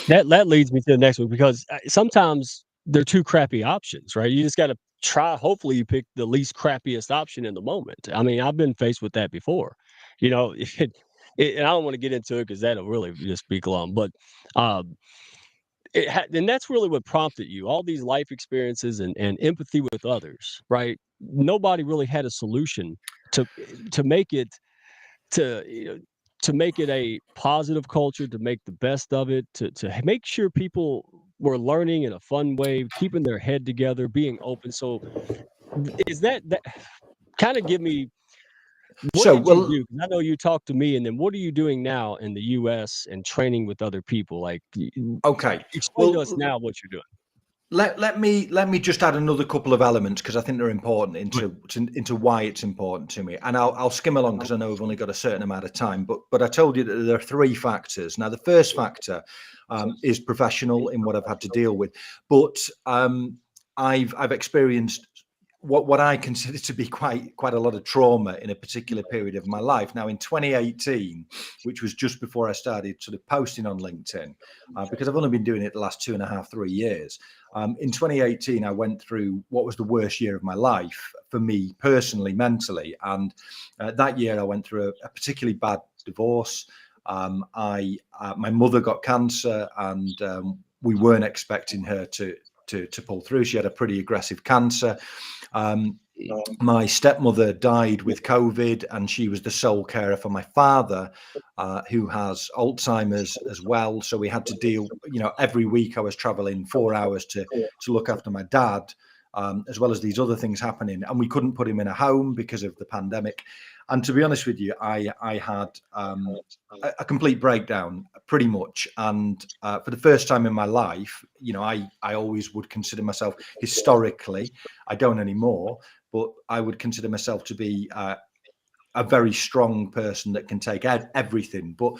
That leads me to the next one, because sometimes they're two crappy options, right? You just got to try. Hopefully you pick the least crappiest option in the moment. I mean, I've been faced with that before, and I don't want to get into it because that'll really just be glum, but and that's really what prompted you, all these life experiences and empathy with others, right? Nobody really had a solution to make it to make it a positive culture, to make the best of it, to make sure people were learning in a fun way, keeping their head together, being open. So is that kind of give me, what did you do? 'Cause I know you talked to me, and then what are you doing now in the US and training with other people? Like, explain to us now what you're doing. Let me just add another couple of elements, because I think they're important into why it's important to me, and I'll skim along because I know we've only got a certain amount of time. But I told you that there are three factors. Now, the first factor is professional in what I've had to deal with, but I've experienced what I consider to be quite a lot of trauma in a particular period of my life. Now, in 2018, which was just before I started sort of posting on LinkedIn, because I've only been doing it the last 2.5-3 years. In 2018, I went through what was the worst year of my life for me personally, mentally. And that year I went through a particularly bad divorce. My mother got cancer, and we weren't expecting her to pull through. She had a pretty aggressive cancer. My stepmother died with COVID, and she was the sole carer for my father, who has Alzheimer's as well. So we had to deal, every week I was traveling 4 hours to look after my dad, as well as these other things happening. And we couldn't put him in a home because of the pandemic. And to be honest with you, I had a complete breakdown, pretty much. And for the first time in my life, I always would consider myself, historically, I don't anymore, but I would consider myself to be a very strong person that can take everything. But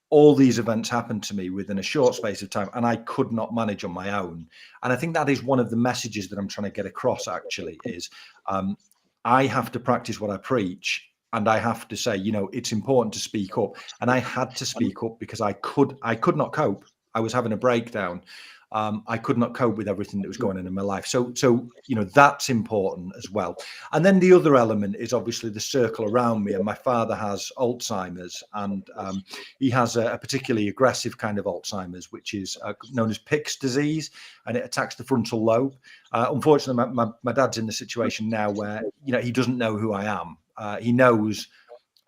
all these events happened to me within a short space of time, and I could not manage on my own. And I think that is one of the messages that I'm trying to get across, actually, is I have to practice what I preach, and I have to say, it's important to speak up. And I had to speak up because I could not cope. I was having a breakdown. I could not cope with everything that was going on in my life. So that's important as well. And then the other element is obviously the circle around me. And my father has Alzheimer's, and he has a particularly aggressive kind of Alzheimer's, which is known as Pick's disease, and it attacks the frontal lobe. Unfortunately, my dad's in the situation now where, he doesn't know who I am. He knows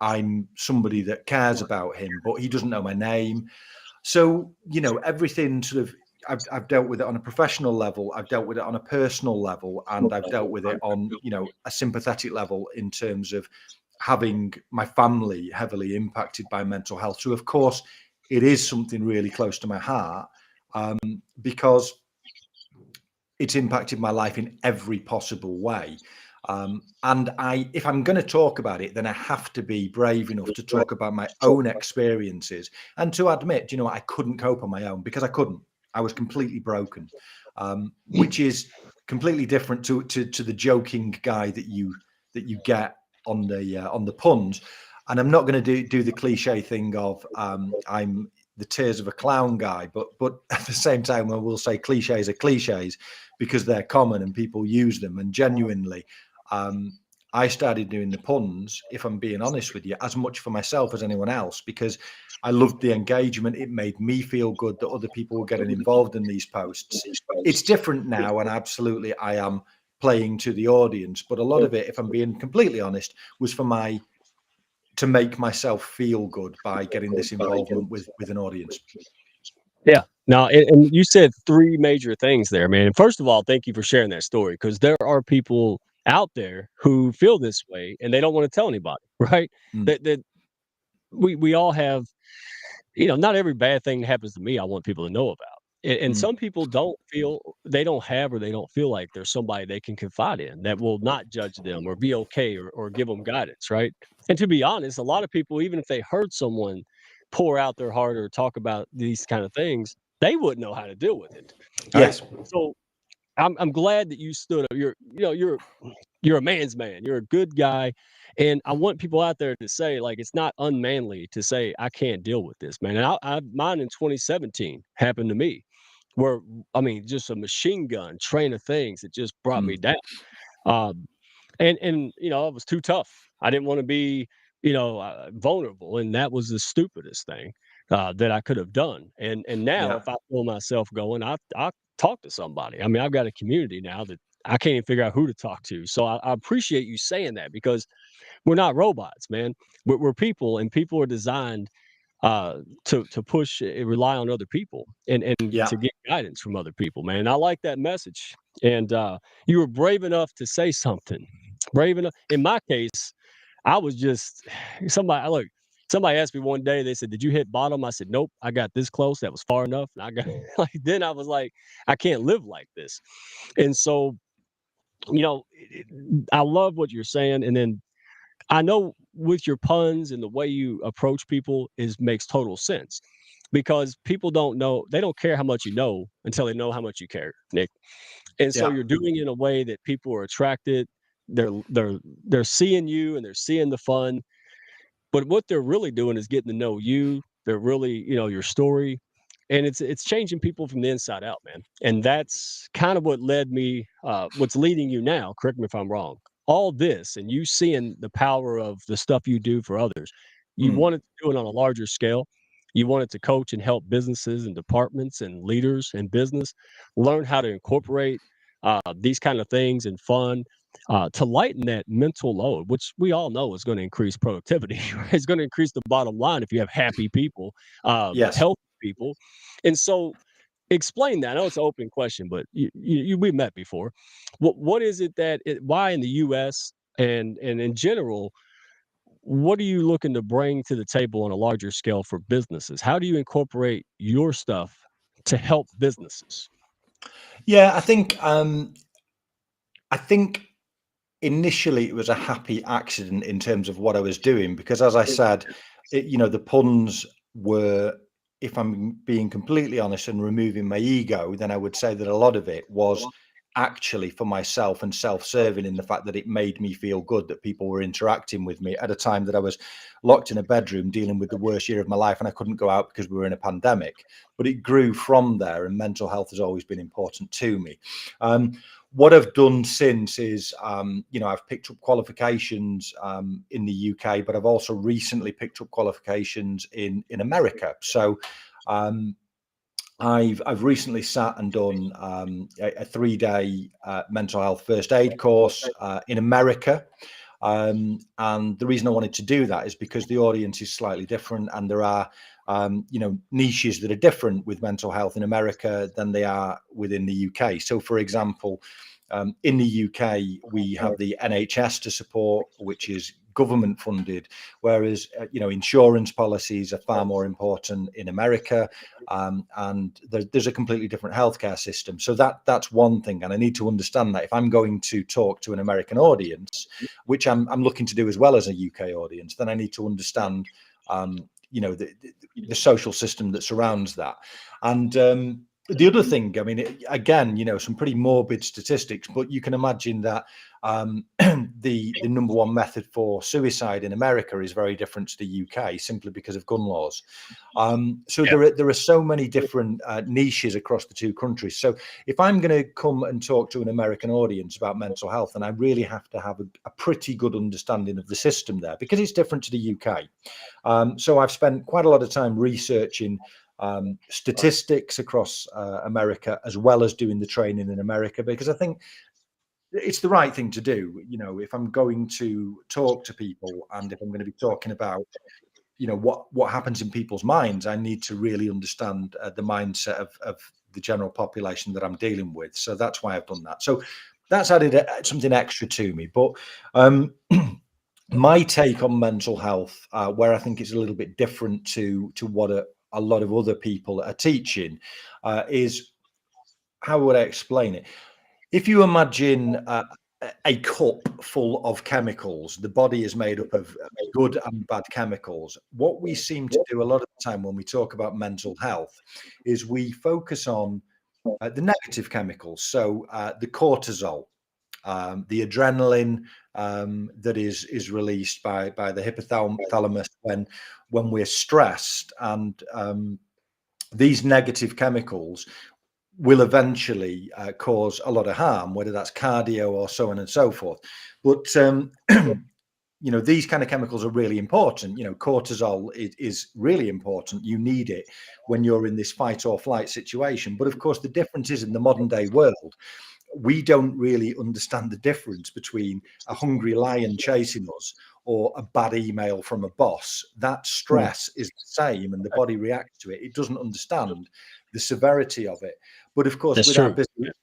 I'm somebody that cares about him, but he doesn't know my name. So, everything sort of, I've dealt with it on a professional level, I've dealt with it on a personal level, and I've dealt with it on, a sympathetic level in terms of having my family heavily impacted by mental health. So, of course, it is something really close to my heart, because it's impacted my life in every possible way. And if I'm going to talk about it, then I have to be brave enough to talk about my own experiences and to admit, you know, I couldn't cope on my own, because I couldn't. I was completely broken, which is completely different to the joking guy that you get on the puns. And I'm not going to do the cliche thing of I'm the tears of a clown guy, but at the same time, I will say cliches are cliches because they're common and people use them. And genuinely, I started doing the puns, if I'm being honest with you, as much for myself as anyone else, because I loved the engagement. It made me feel good that other people were getting involved in these posts. It's different now, and absolutely I am playing to the audience, but a lot of it, if I'm being completely honest, was to make myself feel good by getting this involvement with an audience. Yeah. Now, and you said three major things there, man. First of all, thank you for sharing that story, because there are people out there who feel this way and they don't want to tell anybody, right? That we all have, you know, not every bad thing that happens to me I want people to know about. And some people don't have, or they don't feel like there's somebody they can confide in that will not judge them or be okay, or give them guidance, right? And to be honest, a lot of people, even if they heard someone pour out their heart or talk about these kind of things, they wouldn't know how to deal with it. Yes. Right? So I'm glad that you stood up. You're a man's man. You're a good guy. And I want people out there to say, like, it's not unmanly to say, I can't deal with this, man. And mine in 2017 happened to me, where, I mean, just a machine gun train of things that just brought me down. And you know, I was too tough. I didn't want to be, vulnerable. And that was the stupidest thing that I could have done. And now, if I feel myself going, I talk to somebody. I mean, I've got a community now that I can't even figure out who to talk to. So I appreciate you saying that, because we're not robots, man. We're people, and people are designed to push and rely on other people and to get guidance from other people, man. I like that message. And you were brave enough to say something. Brave enough. In my case, I was just somebody asked me one day, they said, "Did you hit bottom?" I said, "Nope, I got this close. That was far enough." And I got then I was like, I can't live like this. And so, I love what you're saying. And then I know with your puns and the way you approach people makes total sense, because people they don't care how much you know until they know how much you care, Nick. And so you're doing it in a way that people are attracted. They're seeing you and they're seeing the fun, but what they're really doing is getting to know you. They're really, your story, and it's changing people from the inside out, man. And that's kind of what led me, what's leading you now. Correct me if I'm wrong. All this, and you seeing the power of the stuff you do for others, you wanted to do it on a larger scale. You wanted to coach and help businesses and departments and leaders in business learn how to incorporate these kind of things and fun, to lighten that mental load, which we all know is going to increase productivity. Right? It's going to increase the bottom line if you have happy people, healthy people. And so, explain that. I know it's an open question, but we met before. What is it why in the U.S. and in general, what are you looking to bring to the table on a larger scale for businesses? How do you incorporate your stuff to help businesses? Yeah, I think initially it was a happy accident in terms of what I was doing, because as I said, the puns were, if I'm being completely honest and removing my ego, then I would say that a lot of it was actually for myself and self-serving, in the fact that it made me feel good that people were interacting with me at a time that I was locked in a bedroom dealing with the worst year of my life, and I couldn't go out because we were in a pandemic. But it grew from there, and mental health has always been important to me. What I've done since is, I've picked up qualifications in the UK, but I've also recently picked up qualifications in America. So I've recently sat and done a 3-day mental health first aid course in America. And the reason I wanted to do that is because the audience is slightly different, and there are niches that are different with mental health in America than they are within the UK. So, for example, in the UK, we have the NHS to support, which is government funded, whereas insurance policies are far more important in America, and there's a completely different healthcare system. So that's one thing, and I need to understand that if I'm going to talk to an American audience, which I'm looking to do as well as a UK audience, then I need to understand the social system that surrounds that. And the other thing, I mean, again, some pretty morbid statistics, but you can imagine that the number one method for suicide in America is very different to the UK, simply because of gun laws. So there are so many different niches across the two countries. So if I'm going to come and talk to an American audience about mental health, then I really have to have a pretty good understanding of the system there, because it's different to the UK. So I've spent quite a lot of time researching statistics across America, as well as doing the training in America, because I think it's the right thing to do. If I'm going to talk to people, and if I'm going to be talking about what happens in people's minds, I need to really understand the mindset of the general population that I'm dealing with. So that's why I've done that. So that's added something extra to me. But my take on mental health, where I think it's a little bit different to what a lot of other people are teaching, is, how would I explain it? If you imagine a cup full of chemicals, the body is made up of good and bad chemicals. What we seem to do a lot of the time when we talk about mental health is we focus on the negative chemicals. So the cortisol, the adrenaline that is released by the hypothalamus when we're stressed, and these negative chemicals will eventually cause a lot of harm, whether that's cardio or so on and so forth. But these kind of chemicals are really important. Cortisol is really important. You need it when you're in this fight or flight situation. But of course, the difference is, in the modern day world, we don't really understand the difference between a hungry lion chasing us or a bad email from a boss. That stress is the same, and the body reacts to it. It doesn't understand the severity of it. But of course,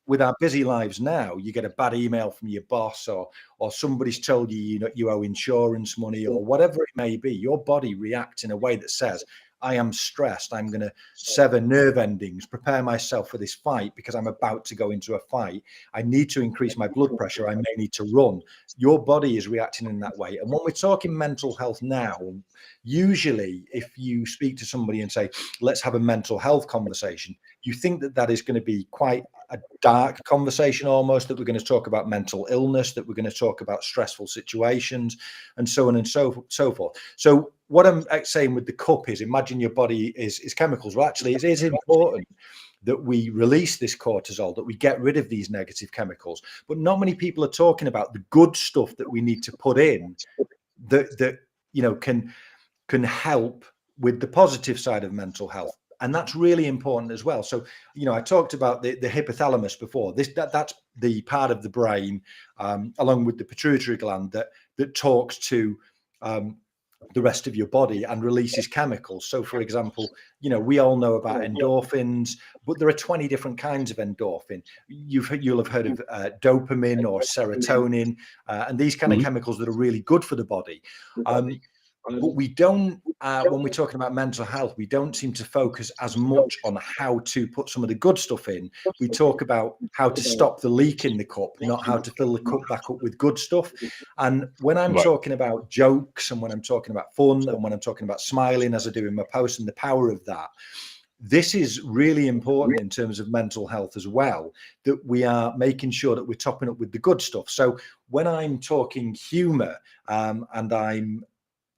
with our busy lives now, you get a bad email from your boss, or somebody's told you you owe insurance money, or whatever it may be. Your body reacts in a way that says, I am stressed. I'm going to sever nerve endings, prepare myself for this fight, because I'm about to go into a fight. I need to increase my blood pressure. I may need to run. Your body is reacting in that way. And when we're talking mental health now, usually if you speak to somebody and say, let's have a mental health conversation, you think that is going to be quite a dark conversation, almost, that we're going to talk about mental illness, that we're going to talk about stressful situations, and so on and so forth. So what I'm saying with the cup is, imagine your body is chemicals. Well, actually, it is important that we release this cortisol, that we get rid of these negative chemicals. But not many people are talking about the good stuff that we need to put in that can help with the positive side of mental health. And that's really important as well. So, I talked about the hypothalamus before. That's the part of the brain, along with the pituitary gland, that talks to the rest of your body and releases chemicals. So, for example, we all know about endorphins, but there are 20 different kinds of endorphin. You'll have heard of dopamine or serotonin, and these kind of chemicals that are really good for the body. But we don't, when we're talking about mental health, we don't seem to focus as much on how to put some of the good stuff in. We talk about how to stop the leak in the cup, not how to fill the cup back up with good stuff. And when I'm talking about jokes, and when I'm talking about fun, and when I'm talking about smiling, as I do in my post, and the power of that, this is really important in terms of mental health as well, that we are making sure that we're topping up with the good stuff. So when I'm talking humor, and I'm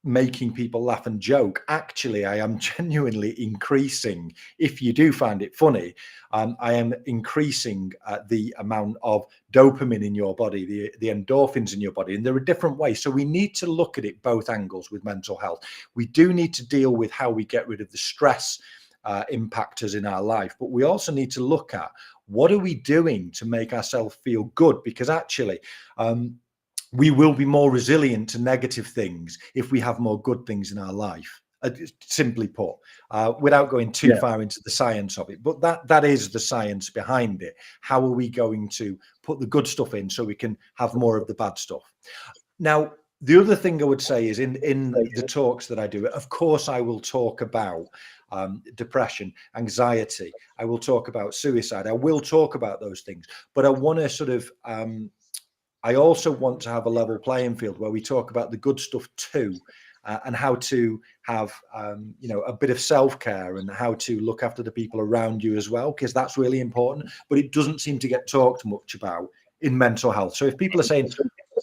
making people laugh and joke, actually I am genuinely increasing, if you do find it funny, I am increasing the amount of dopamine in your body, the endorphins in your body. And there are different ways. So we need to look at it both angles with mental health. We do need to deal with how we get rid of the stress impactors in our life, but we also need to look at, what are we doing to make ourselves feel good? Because actually, we will be more resilient to negative things if we have more good things in our life, simply put, without going too far into the science of it. But that is the science behind it. How are we going to put the good stuff in so we can have more of the bad stuff? Now, The other thing I would say is in the talks that I do, of course, I will talk about depression, anxiety. I will talk about suicide. I will talk about those things, but I want to sort of, I also want to have a level playing field where we talk about the good stuff too, and how to have, a bit of self-care and how to look after the people around you as well, because that's really important, but it doesn't seem to get talked much about in mental health. So if people are saying,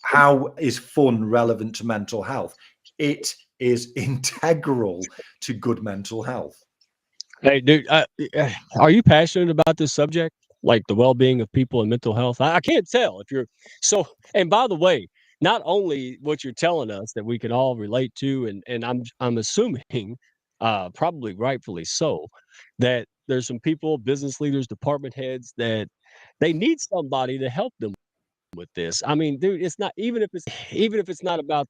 how is fun relevant to mental health? It is integral to good mental health. Hey, dude, are you passionate about this subject, like the well-being of people and mental health? I can't tell if you're so. And by the way, not only what you're telling us that we can all relate to, and I'm assuming, probably rightfully so, that there's some people, business leaders, department heads, that they need somebody to help them with this. I mean, dude, it's not even if it's not about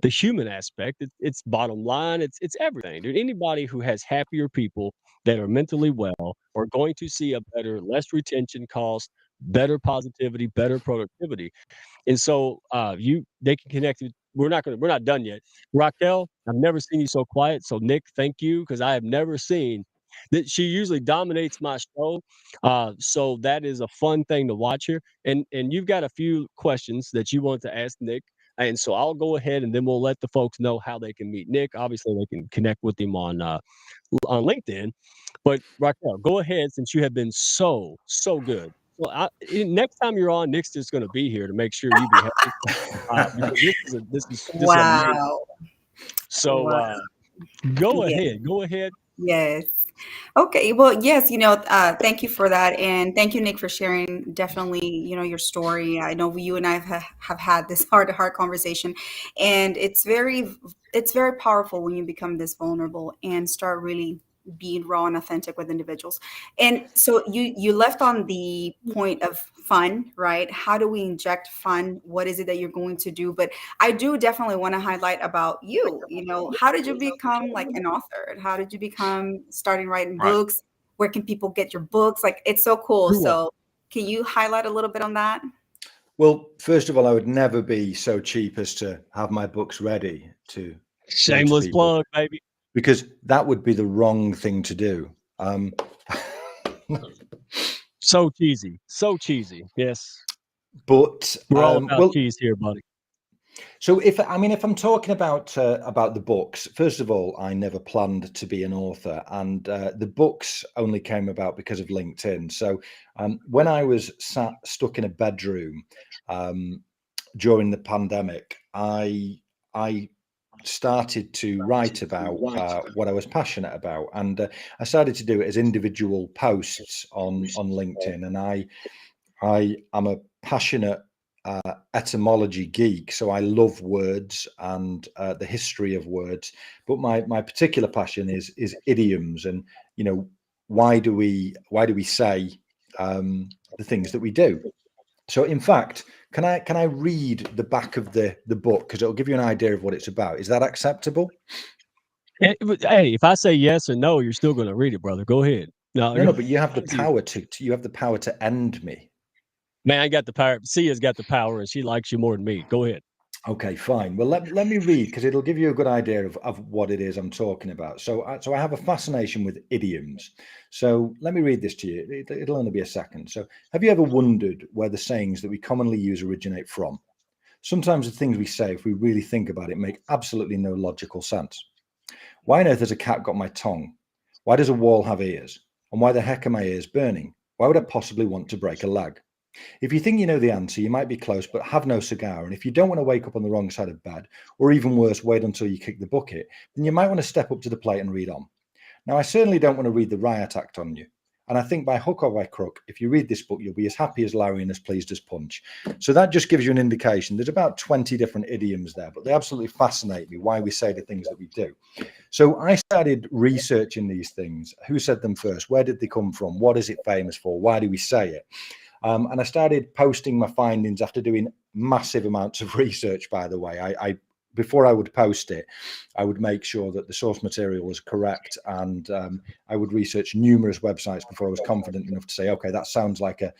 the human aspect. It's bottom line. It's everything, dude. Anybody who has happier people that are mentally well are going to see a better, less retention cost, better positivity, better productivity. And so they can connect. We're not done yet. Raquel, I've never seen you so quiet. So Nick, thank you, because I have never seen that. She usually dominates my show. So that is a fun thing to watch here. And you've got a few questions that you want to ask Nick. And so I'll go ahead and then we'll let the folks know how they can meet Nick. Obviously, they can connect with him on LinkedIn. But Raquel, go ahead, since you have been so good. Well, next time you're on, Nick's just going to be here to make sure you be happy. Because this is amazing. Wow. So Wow. go Yeah. ahead. Yes. Okay. Well, yes, thank you for that. And thank you, Nick, for sharing definitely, your story. I know you and I have had this heart-to-heart conversation, and it's very powerful when you become this vulnerable and start really being raw and authentic with individuals. And so you left on the point of fun, right? How do we inject fun? What is it that you're going to do? But I do definitely want to highlight about you. How did you become like an author? How did you become starting writing Right. books? Where can people get your books? Like, it's so cool. Grew up. So can you highlight a little bit on that? Well, first of all, I would never be so cheap as to have my books ready to show to Shameless people, plug, baby. because that would be the wrong thing to do. So cheesy. Yes. But We're all about cheese here, buddy. So if I'm talking about the books, first of all, I never planned to be an author, and the books only came about because of LinkedIn. So when I was stuck in a bedroom during the pandemic, I started to write about what I was passionate about, and I started to do it as individual posts on LinkedIn. And I am a passionate etymology geek, so I love words and the history of words. But my particular passion is idioms, and why do we say the things that we do? So in fact, can I read the back of the book, because it'll give you an idea of what it's about? Is that acceptable? Hey, if I say yes or no, you're still going to read it, brother. Go ahead. No, but you have the power to end me. Man, I got the power. Sia's got the power, and she likes you more than me. Go ahead. Okay, fine. Well, let me read, because it'll give you a good idea of what it is I'm talking about. So I have a fascination with idioms. So let me read this to you. It'll only be a second. So have you ever wondered where the sayings that we commonly use originate from? Sometimes the things we say, if we really think about it, make absolutely no logical sense. Why on earth has a cat got my tongue? Why does a wall have ears? And why the heck are my ears burning? Why would I possibly want to break a leg? If you think you know the answer, you might be close, but have no cigar. And if you don't want to wake up on the wrong side of bed, or even worse, wait until you kick the bucket, then you might want to step up to the plate and read on. Now, I certainly don't want to read the riot act on you. And I think by hook or by crook, if you read this book, you'll be as happy as Larry and as pleased as Punch. So that just gives you an indication. There's about 20 different idioms there, but they absolutely fascinate me, why we say the things that we do. So I started researching these things. Who said them first? Where did they come from? What is it famous for? Why do we say it? And I started posting my findings after doing massive amounts of research, by the way. I before I would post it, I would make sure that the source material was correct, and I would research numerous websites before I was confident enough to say, okay, that sounds like a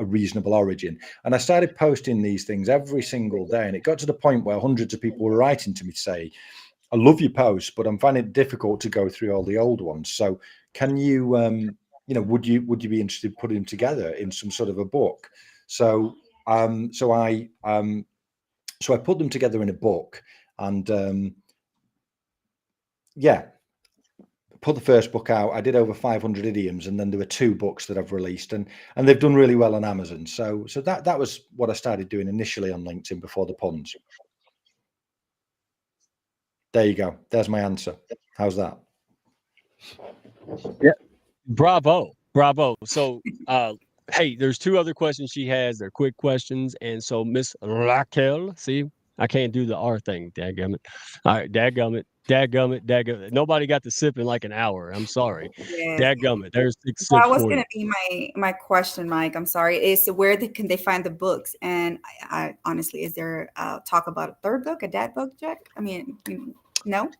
reasonable origin. And I started posting these things every single day, and it got to the point where hundreds of people were writing to me to say, I love your posts, but I'm finding it difficult to go through all the old ones. So can you, would you be interested in putting them together in some sort of a book? So I put them together in a book, and put the first book out. I did over 500 idioms, and then there were 2 books that I've released, and they've done really well on Amazon. So that was what I started doing initially on LinkedIn before the puns. There you go. There's my answer. How's that? Yeah. Bravo. So, hey, there's 2 other questions she has. They're quick questions. And so Miss Raquel, see, I can't do the R thing. Dadgummit. All right. Dadgummit. Nobody got to sip in like an hour. I'm sorry. Yes. Dadgummit. There's 6 That sips was for going you. to be my question, Mike. I'm sorry. Is where can they find the books? And I honestly, is there talk about a third book, a dad book, Jack? I mean, no.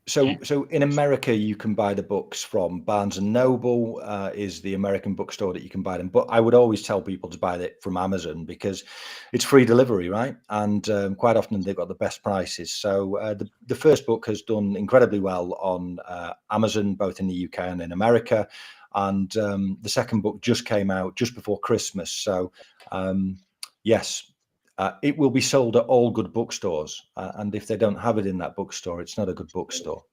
So in America, you can buy the books from Barnes and Noble, is the American bookstore that you can buy them. But I would always tell people to buy it from Amazon because it's free delivery, right? And quite often they've got the best prices. So the first book has done incredibly well on Amazon, both in the UK and in America. And the second book just came out just before Christmas. So yes. It will be sold at all good bookstores, and if they don't have it in that bookstore, it's not a good bookstore.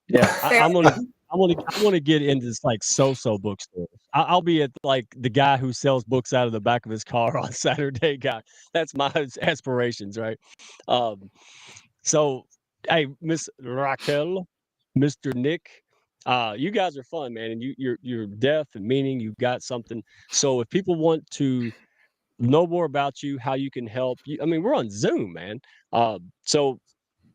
Yeah, I want to get into this like so bookstore. I'll be at like the guy who sells books out of the back of his car on Saturday. Guy, that's my aspirations, right? So, hey, Miss Raquel, Mr. Nick, you guys are fun, man, and you're depth and meaning. You've got something. So if people want to know more about you, how you can help you. I mean, we're on Zoom, man. So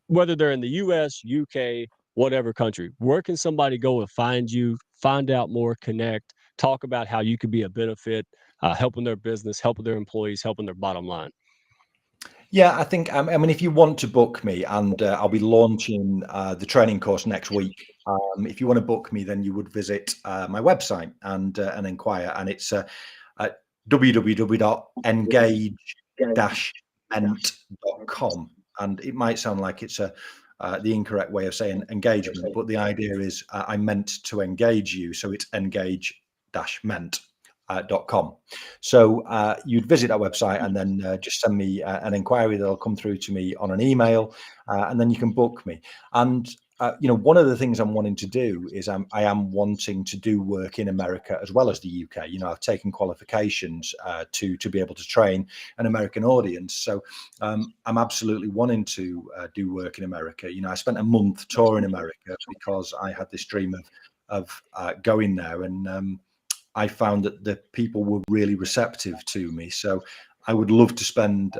whether they're in the US, UK, whatever country, where can somebody go and find you, find out more, connect, talk about how you could be a benefit, helping their business, helping their employees, helping their bottom line? Yeah, I think, I mean, if you want to book me, and I'll be launching the training course next week. If you want to book me, then you would visit my website and inquire, and it's www.engage-ment.com. And it might sound like it's the incorrect way of saying engagement, but the idea is I meant to engage you, so it's engage-ment.com. So you'd visit that website and then just send me an inquiry that'll come through to me on an email, and then you can book me. And one of the things I'm wanting to do is I am wanting to do work in America as well as the UK. I've taken qualifications to be able to train an American audience. So I'm absolutely wanting to do work in America. I spent a month touring America because I had this dream of going there, and I found that the people were really receptive to me. So I would love to spend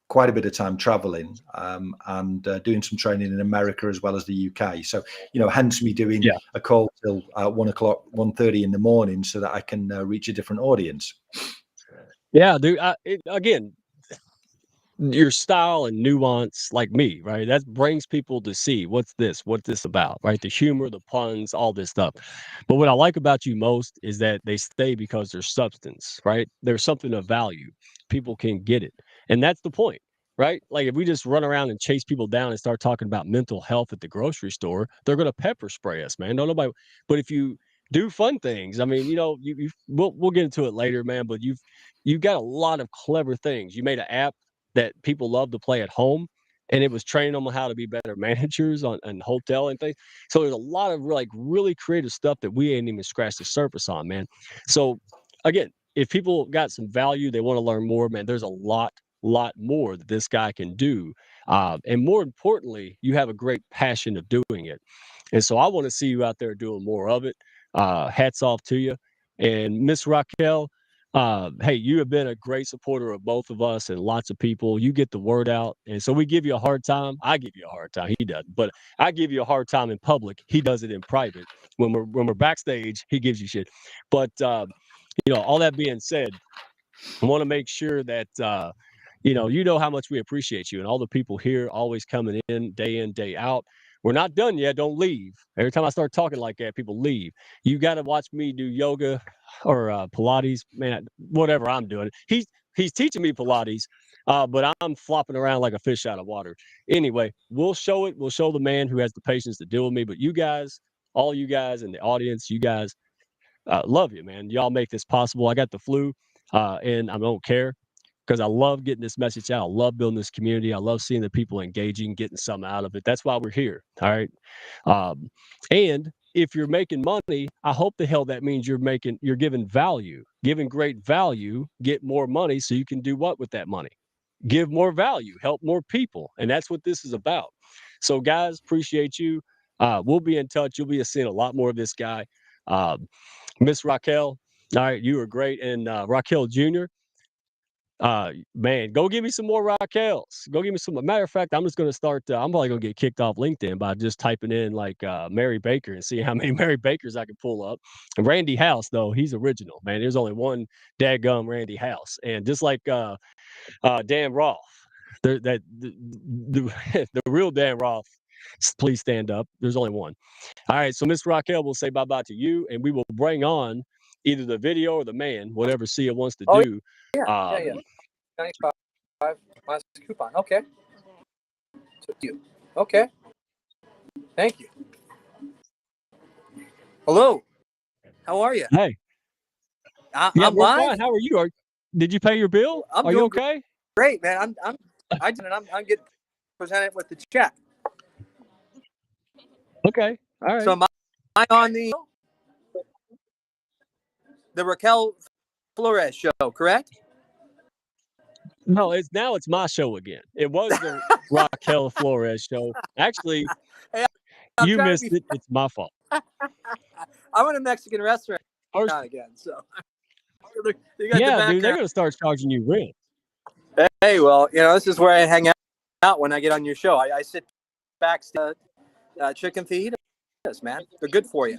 quite a bit of time traveling and doing some training in America as well as the UK. So, hence me doing a call till 1:30 in the morning so that I can reach a different audience. Yeah, dude. Again, your style and nuance, like me, right? That brings people to see what's this about, right? The humor, the puns, all this stuff. But what I like about you most is that they stay because there's substance, right? There's something of value. People can get it. And that's the point, right? Like if we just run around and chase people down and start talking about mental health at the grocery store, they're going to pepper spray us, man. Don't nobody. But if you do fun things, I mean, we'll get into it later, man. But you've got a lot of clever things. You made an app that people love to play at home, and it was training them on how to be better managers and hotel and things. So there's a lot of really creative stuff that we ain't even scratched the surface on, man. So again, if people got some value, they want to learn more, man, there's a lot more that this guy can do. And more importantly, you have a great passion of doing it. And so I want to see you out there doing more of it. Hats off to you. And Miss Raquel, hey, you have been a great supporter of both of us and lots of people. You get the word out. And so we give you a hard time. I give you a hard time. He doesn't. But I give you a hard time in public. He does it in private. When we're backstage, he gives you shit. But all that being said, I want to make sure that you know how much we appreciate you and all the people here always coming in, day out. We're not done yet. Don't leave. Every time I start talking like that, people leave. You got to watch me do yoga or Pilates, man, whatever I'm doing. He's teaching me Pilates, but I'm flopping around like a fish out of water. Anyway, we'll show it. We'll show the man who has the patience to deal with me. But you guys, all you guys in the audience, you guys, love you, man. Y'all make this possible. I got the flu, and I don't care because I love getting this message out. I love building this community. I love seeing the people engaging, getting something out of it. That's why we're here. All right. And if you're making money, I hope the hell that means you're giving value, giving great value, get more money so you can do what with that money? Give more value, help more people. And that's what this is about. So guys, appreciate you. We'll be in touch. You'll be seeing a lot more of this guy. Miss Raquel, all right, you were great. And Raquel Jr., man, go give me some more Raquels. Go give me some. Matter of fact, I'm just going to start. I'm probably going to get kicked off LinkedIn by just typing in like Mary Baker and see how many Mary Bakers I can pull up. And Randy House, though, he's original, man. There's only one dadgum Randy House. And just like Dan Roth, the real Dan Roth, please stand up. There's only one. All right, so Miss Raquel will say bye-bye to you, and we will bring on either the video or the man, whatever Sia wants to do. Yeah. 95 minus coupon. Okay. So you. Okay. Thank you. Hello. How are you? Hey. I'm we're live. fine. How are you? Did you pay your bill? I'm are doing you okay? Great, man. I'm getting presented with the check. Okay. All right. So am I on the Raquel Flores show, correct? No, it's my show again. It was the Raquel Flores show. Actually, Hey, you missed it. It's my fault. I'm in a Mexican restaurant again, so dude, they're gonna start charging you rent. Hey, well, this is where I hang out when I get on your show. I sit backstage, chicken fajitas, man. They're good for you.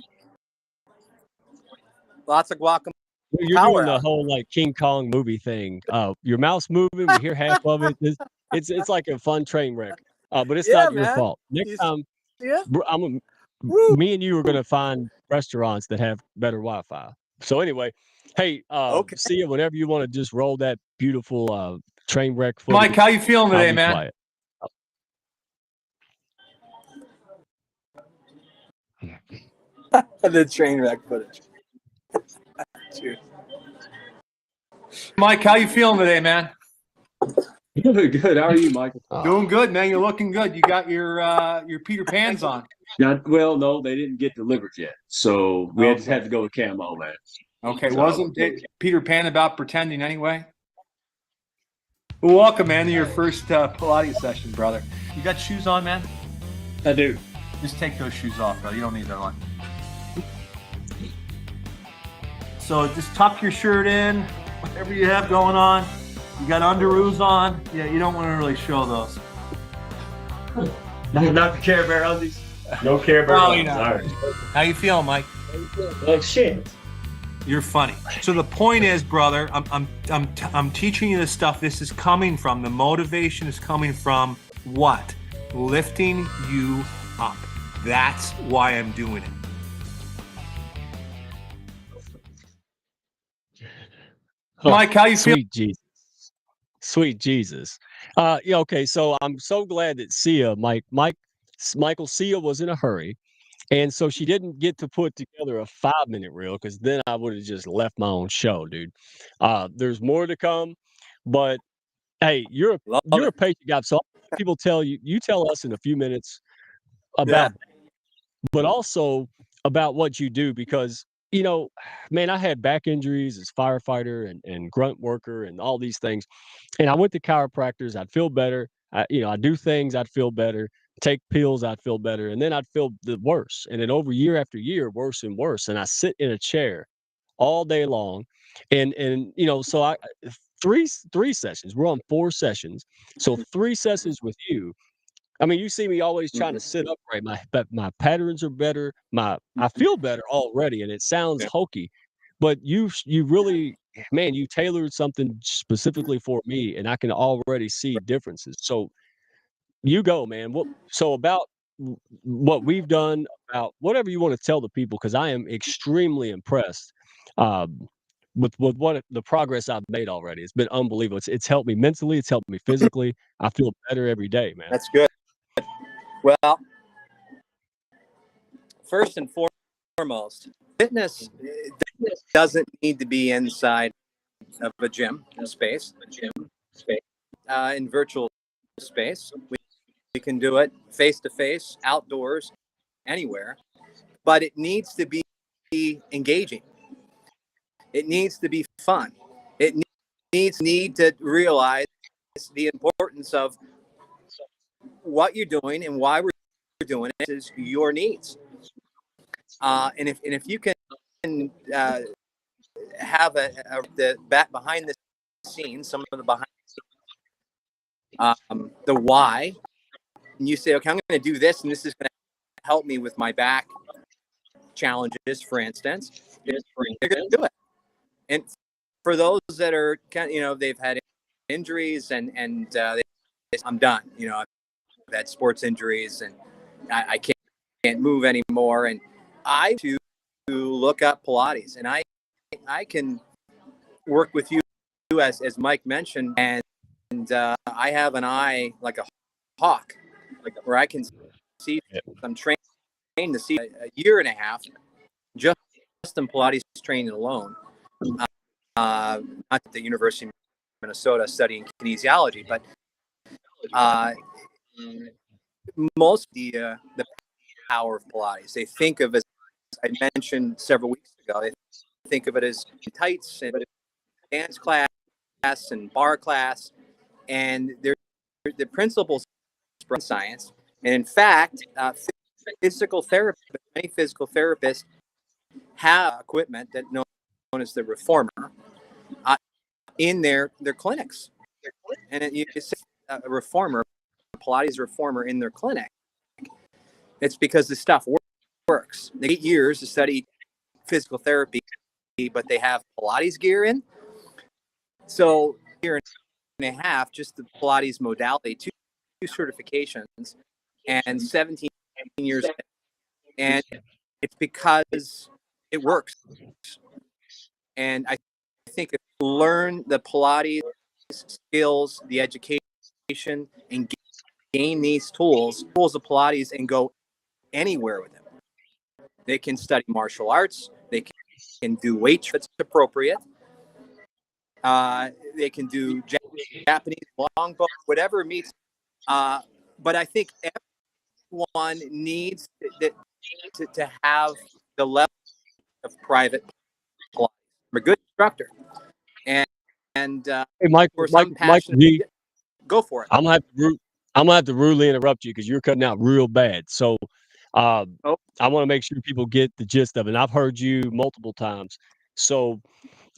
Lots of guacamole. You're doing the whole like King Kong movie thing. Your mouth's moving. We hear half of it. It's like a fun train wreck. But it's not your fault. Next time, me and you are gonna find restaurants that have better Wi-Fi. So anyway, hey, see you whenever you want to just roll that beautiful train wreck footage. Mike, how you feeling today, man? The train wreck footage. Mike, how you feeling today, man? Good. How are you, Michael? Doing good, man. You're looking good. You got your Peter Pans on. Well, no, they didn't get delivered yet, so we had to go with camo, man. Okay, so, wasn't Peter Pan about pretending anyway? Well, welcome, man, to your first Pilates session, brother. You got shoes on, man? I do. Just take those shoes off, bro. You don't need them on. So just tuck your shirt in, whatever you have going on. You got underoos on. Yeah, you don't want to really show those. Not the Care Bear undies. No Care Bear undies. All right. How you feeling, Mike? Like shit. You're funny. So the point is, brother, I'm teaching you this stuff. This is coming from, the motivation is coming from what? Lifting you up. That's why I'm doing it. Mike, how you feel? Sweet Jesus. Sweet Jesus. Yeah, okay, so I'm so glad that Michael Sia was in a hurry. And so she didn't get to put together a 5-minute reel because then I would have just left my own show, dude. There's more to come, but hey, you're a patient guy. So people tell you tell us in a few minutes about, but also about what you do because, man, I had back injuries as firefighter and grunt worker and all these things. And I went to chiropractors. I'd feel better. I do things. I'd feel better. Take pills, I'd feel better, and then I'd feel the worse. And then over year after year, worse and worse. And I sit in a chair all day long, and so I three sessions. We're on 4 sessions, so 3 sessions with you. I mean, you see me always trying to sit upright. My patterns are better. I feel better already, and it sounds hokey, but you really, man, you tailored something specifically for me, and I can already see differences. So you go, man. So about what we've done, about whatever you want to tell the people, because I am extremely impressed um, with what the progress I've made already. It's been unbelievable. It's helped me mentally. It's helped me physically. I feel better every day, man. That's good. Well, first and foremost, fitness doesn't need to be inside of a gym space, in virtual space. We can do it face to face, outdoors, anywhere, but it needs to be engaging. It needs to be fun. It need to realize the importance of what you're doing and why we're doing it is your needs. And if you can have the back behind the scenes, some of the behind the why, and you say, okay, I'm going to do this, and this is going to help me with my back challenges, for instance. They're going to do it. And for those that are they've had injuries and I'm done. I've had sports injuries and I can't move anymore. And I to look up Pilates, and I can work with you as Mike mentioned, and I have an eye like a hawk, where I can see. I'm trained to see a year and a half just in Pilates training alone. Not at the University of Minnesota studying kinesiology, but most of the power of Pilates, they think of, as I mentioned several weeks ago, they think of it as tights and dance class and bar class, and the principles of science. And in fact, physical therapists, many physical therapists have equipment that known as the reformer in their clinics, and you say a reformer, Pilates reformer in their clinic. It's because this stuff works. They 8 years to study physical therapy, but they have Pilates gear in. So year and a half, just the Pilates modality, two certifications, and 17 years, and it's because it works. And I think if you learn the Pilates skills, the education, and gain these tools of Pilates, and go anywhere with them. They can study martial arts. They can do weight that's appropriate. They can do Japanese longbow, whatever meets. But I think everyone needs to have the level of private Pilates. I'm a good instructor, and Hey, Mike, go for it. I'm gonna have to rudely interrupt you because you're cutting out real bad. So I want to make sure people get the gist of it. And I've heard you multiple times, so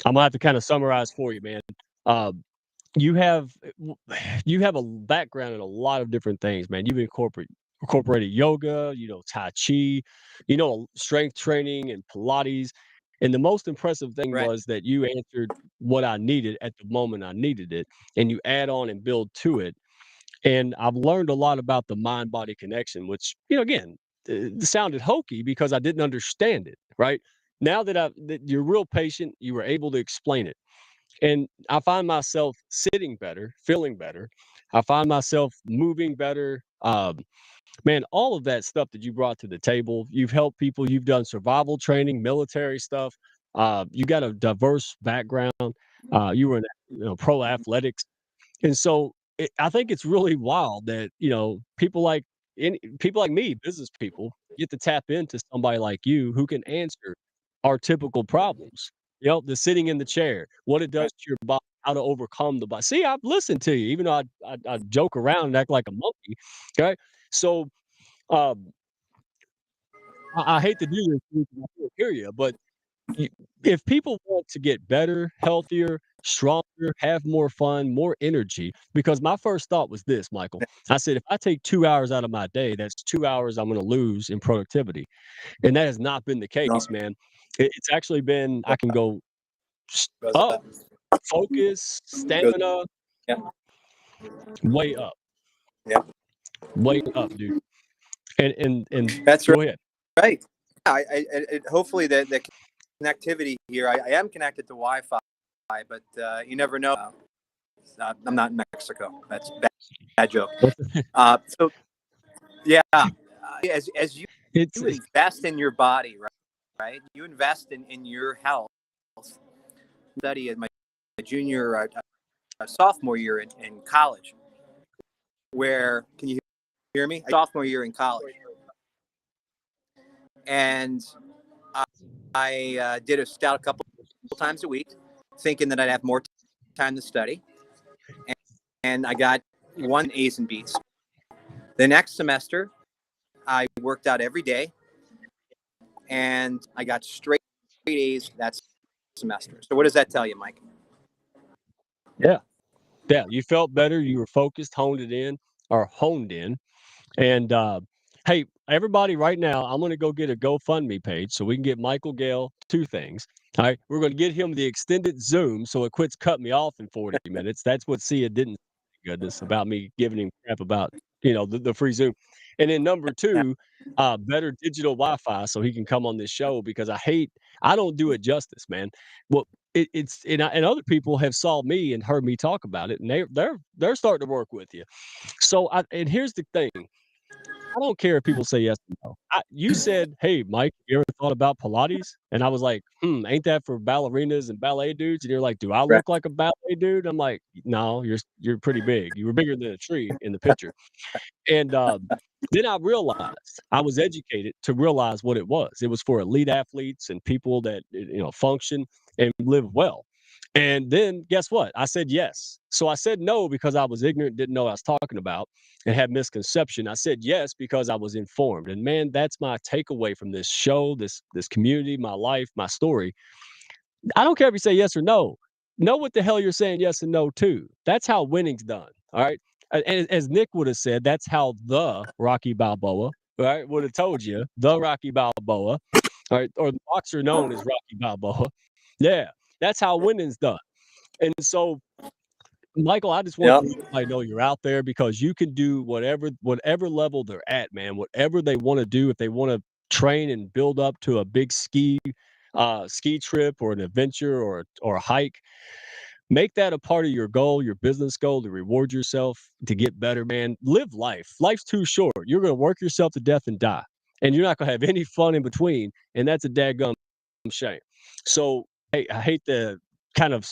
I'm gonna have to kind of summarize for you, man. You have a background in a lot of different things, man. You've incorporated yoga, Tai Chi, strength training and Pilates. And the most impressive thing was that you answered what I needed at the moment I needed it, and you add on and build to it. And I've learned a lot about the mind-body connection, which, again, sounded hokey because I didn't understand it, right? Now that you're real patient, you were able to explain it. And I find myself sitting better, feeling better. I find myself moving better. Man, all of that stuff that you brought to the table, you've helped people, you've done survival training, military stuff. You got a diverse background. You were in pro athletics. And so I think it's really wild that, people like me, business people, get to tap into somebody like you who can answer our typical problems. The sitting in the chair, what it does to your body, how to overcome the body. See, I've listened to you, even though I joke around and act like a monkey. Okay. So I hate to do this, I can't hear you, but if people want to get better, healthier, stronger, have more fun, more energy, because my first thought was this, Michael. I said, if I take 2 hours out of my day, that's 2 hours I'm going to lose in productivity. And that has not been the case, No. man. It's actually been, I can go Goes up, up. focus, Goes, stamina, yeah. way up. Yeah. Way up, dude. And That's go ahead. right. Hopefully the connectivity here. I am connected to Wi-Fi, but you never know. I'm not in Mexico. That's bad joke. So yeah, as you invest in your body, right? You invest in your health. Study at my junior, sophomore year in college. Where can you hear me? Sophomore year in college, and I did a stout a couple times a week, thinking that I'd have more time to study, and I got 1 A's and B's. The next semester, I worked out every day, and I got straight A's that semester. So what does that tell you, Mike? Yeah. You felt better. You were focused, honed in. And hey, everybody, right now, I'm going to go get a GoFundMe page so we can get Michael Gale 2 things. All right. We're going to get him the extended Zoom so it quits cutting me off in 40 minutes. That's what Sia didn't say, goodness, about me giving him crap about, the free Zoom. And then number 2, better digital Wi-Fi so he can come on this show, because I don't do it justice, man. Well, and other people have saw me and heard me talk about it, and they're starting to work with you. So and here's the thing. I don't care if people say yes or no. You said, "Hey, Mike, you ever thought about Pilates?" And I was like, ain't that for ballerinas and ballet dudes?" And you're like, "Do I look like a ballet dude?" I'm like, "No, you're pretty big. You were bigger than a tree in the picture." And then I realized, I was educated to realize what it was. It was for elite athletes and people that function and live well. And then guess what? I said yes. So I said no because I was ignorant, didn't know what I was talking about, and had misconception. I said yes because I was informed. And man, that's my takeaway from this show, this community, my life, my story. I don't care if you say yes or no. Know what the hell you're saying yes and no to. That's how winning's done. All right. And as Nick would have said, that's how the Rocky Balboa, right, would have told you, the Rocky Balboa, all right, or the boxer known as Rocky Balboa. Yeah, that's how winning's done. And so, Michael, I just want everybody to know you're out there, because you can do whatever level they're at, man. Whatever they want to do, if they want to train and build up to a big ski trip or an adventure or a hike, make that a part of your goal, your business goal, to reward yourself, to get better, man. Live life. Life's too short. You're going to work yourself to death and die, and you're not going to have any fun in between, and that's a daggum shame. So, hey, I hate to kind of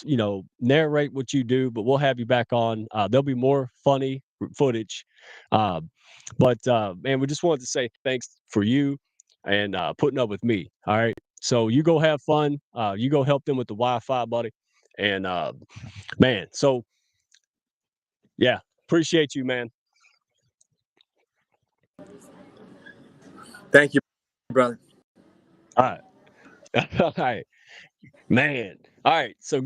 narrate what you do, but we'll have you back on. There'll be more funny footage, but man, we just wanted to say thanks for you and putting up with me. All right, so you go have fun. You go help them with the Wi-Fi, buddy. And man, so yeah, appreciate you, man. Thank you, brother. All right. All right, man. All right, so all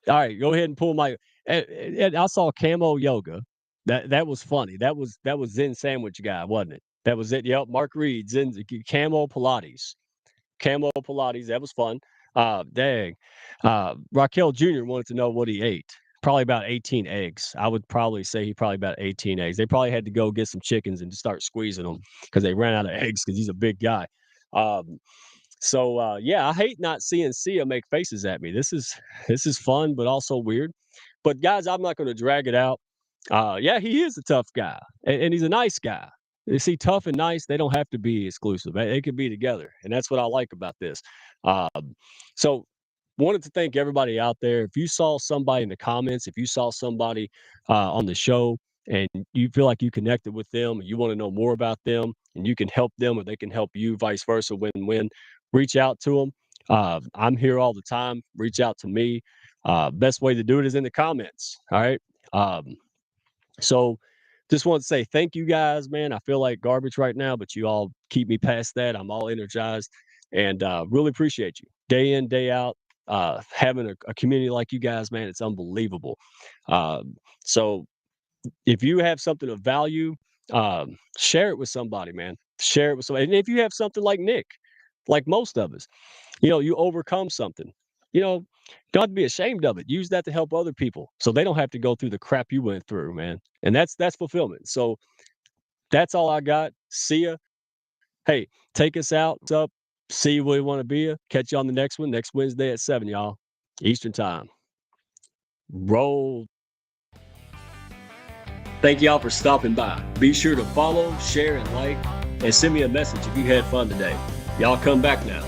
right, go ahead and pull my. And I saw Camo Yoga. That was funny. That was Zen Sandwich guy, wasn't it? That was it. Yep, Mark Reed, Zen Camo Pilates. Camo Pilates. That was fun. Dang. Raquel Jr. wanted to know what he ate. Probably about 18 eggs. I would probably say he probably about 18 eggs. They probably had to go get some chickens and start squeezing them because they ran out of eggs because he's a big guy. So yeah, I hate not seeing Sia make faces at me. This is fun, but also weird. But guys, I'm not going to drag it out. Yeah, he is a tough guy, and he's a nice guy. You see, tough and nice, they don't have to be exclusive. They could be together, and that's what I like about this. So, wanted to thank everybody out there. If you saw somebody in the comments, if you saw somebody on the show, and you feel like you connected with them, and you want to know more about them, and you can help them, or they can help you, vice versa, win-win. Reach out to them. I'm here all the time. Reach out to me. Best way to do it is in the comments. All right. So just want to say thank you guys, man. I feel like garbage right now, but you all keep me past that. I'm all energized. And really appreciate you day in, day out. Having a community like you guys, man, it's unbelievable. So if you have something of value, share it with somebody, man. Share it with somebody. And if you have something like Nick, like most of us, you overcome something, don't have to be ashamed of it. Use that to help other people so they don't have to go through the crap you went through, man. And that's fulfillment. So that's all I got. See ya. Hey, take us out. What's up? See you where you want to be. Catch you on the next one, next Wednesday at 7, y'all. Eastern time. Roll. Thank y'all for stopping by. Be sure to follow, share, and like, and send me a message if you had fun today. Y'all come back now.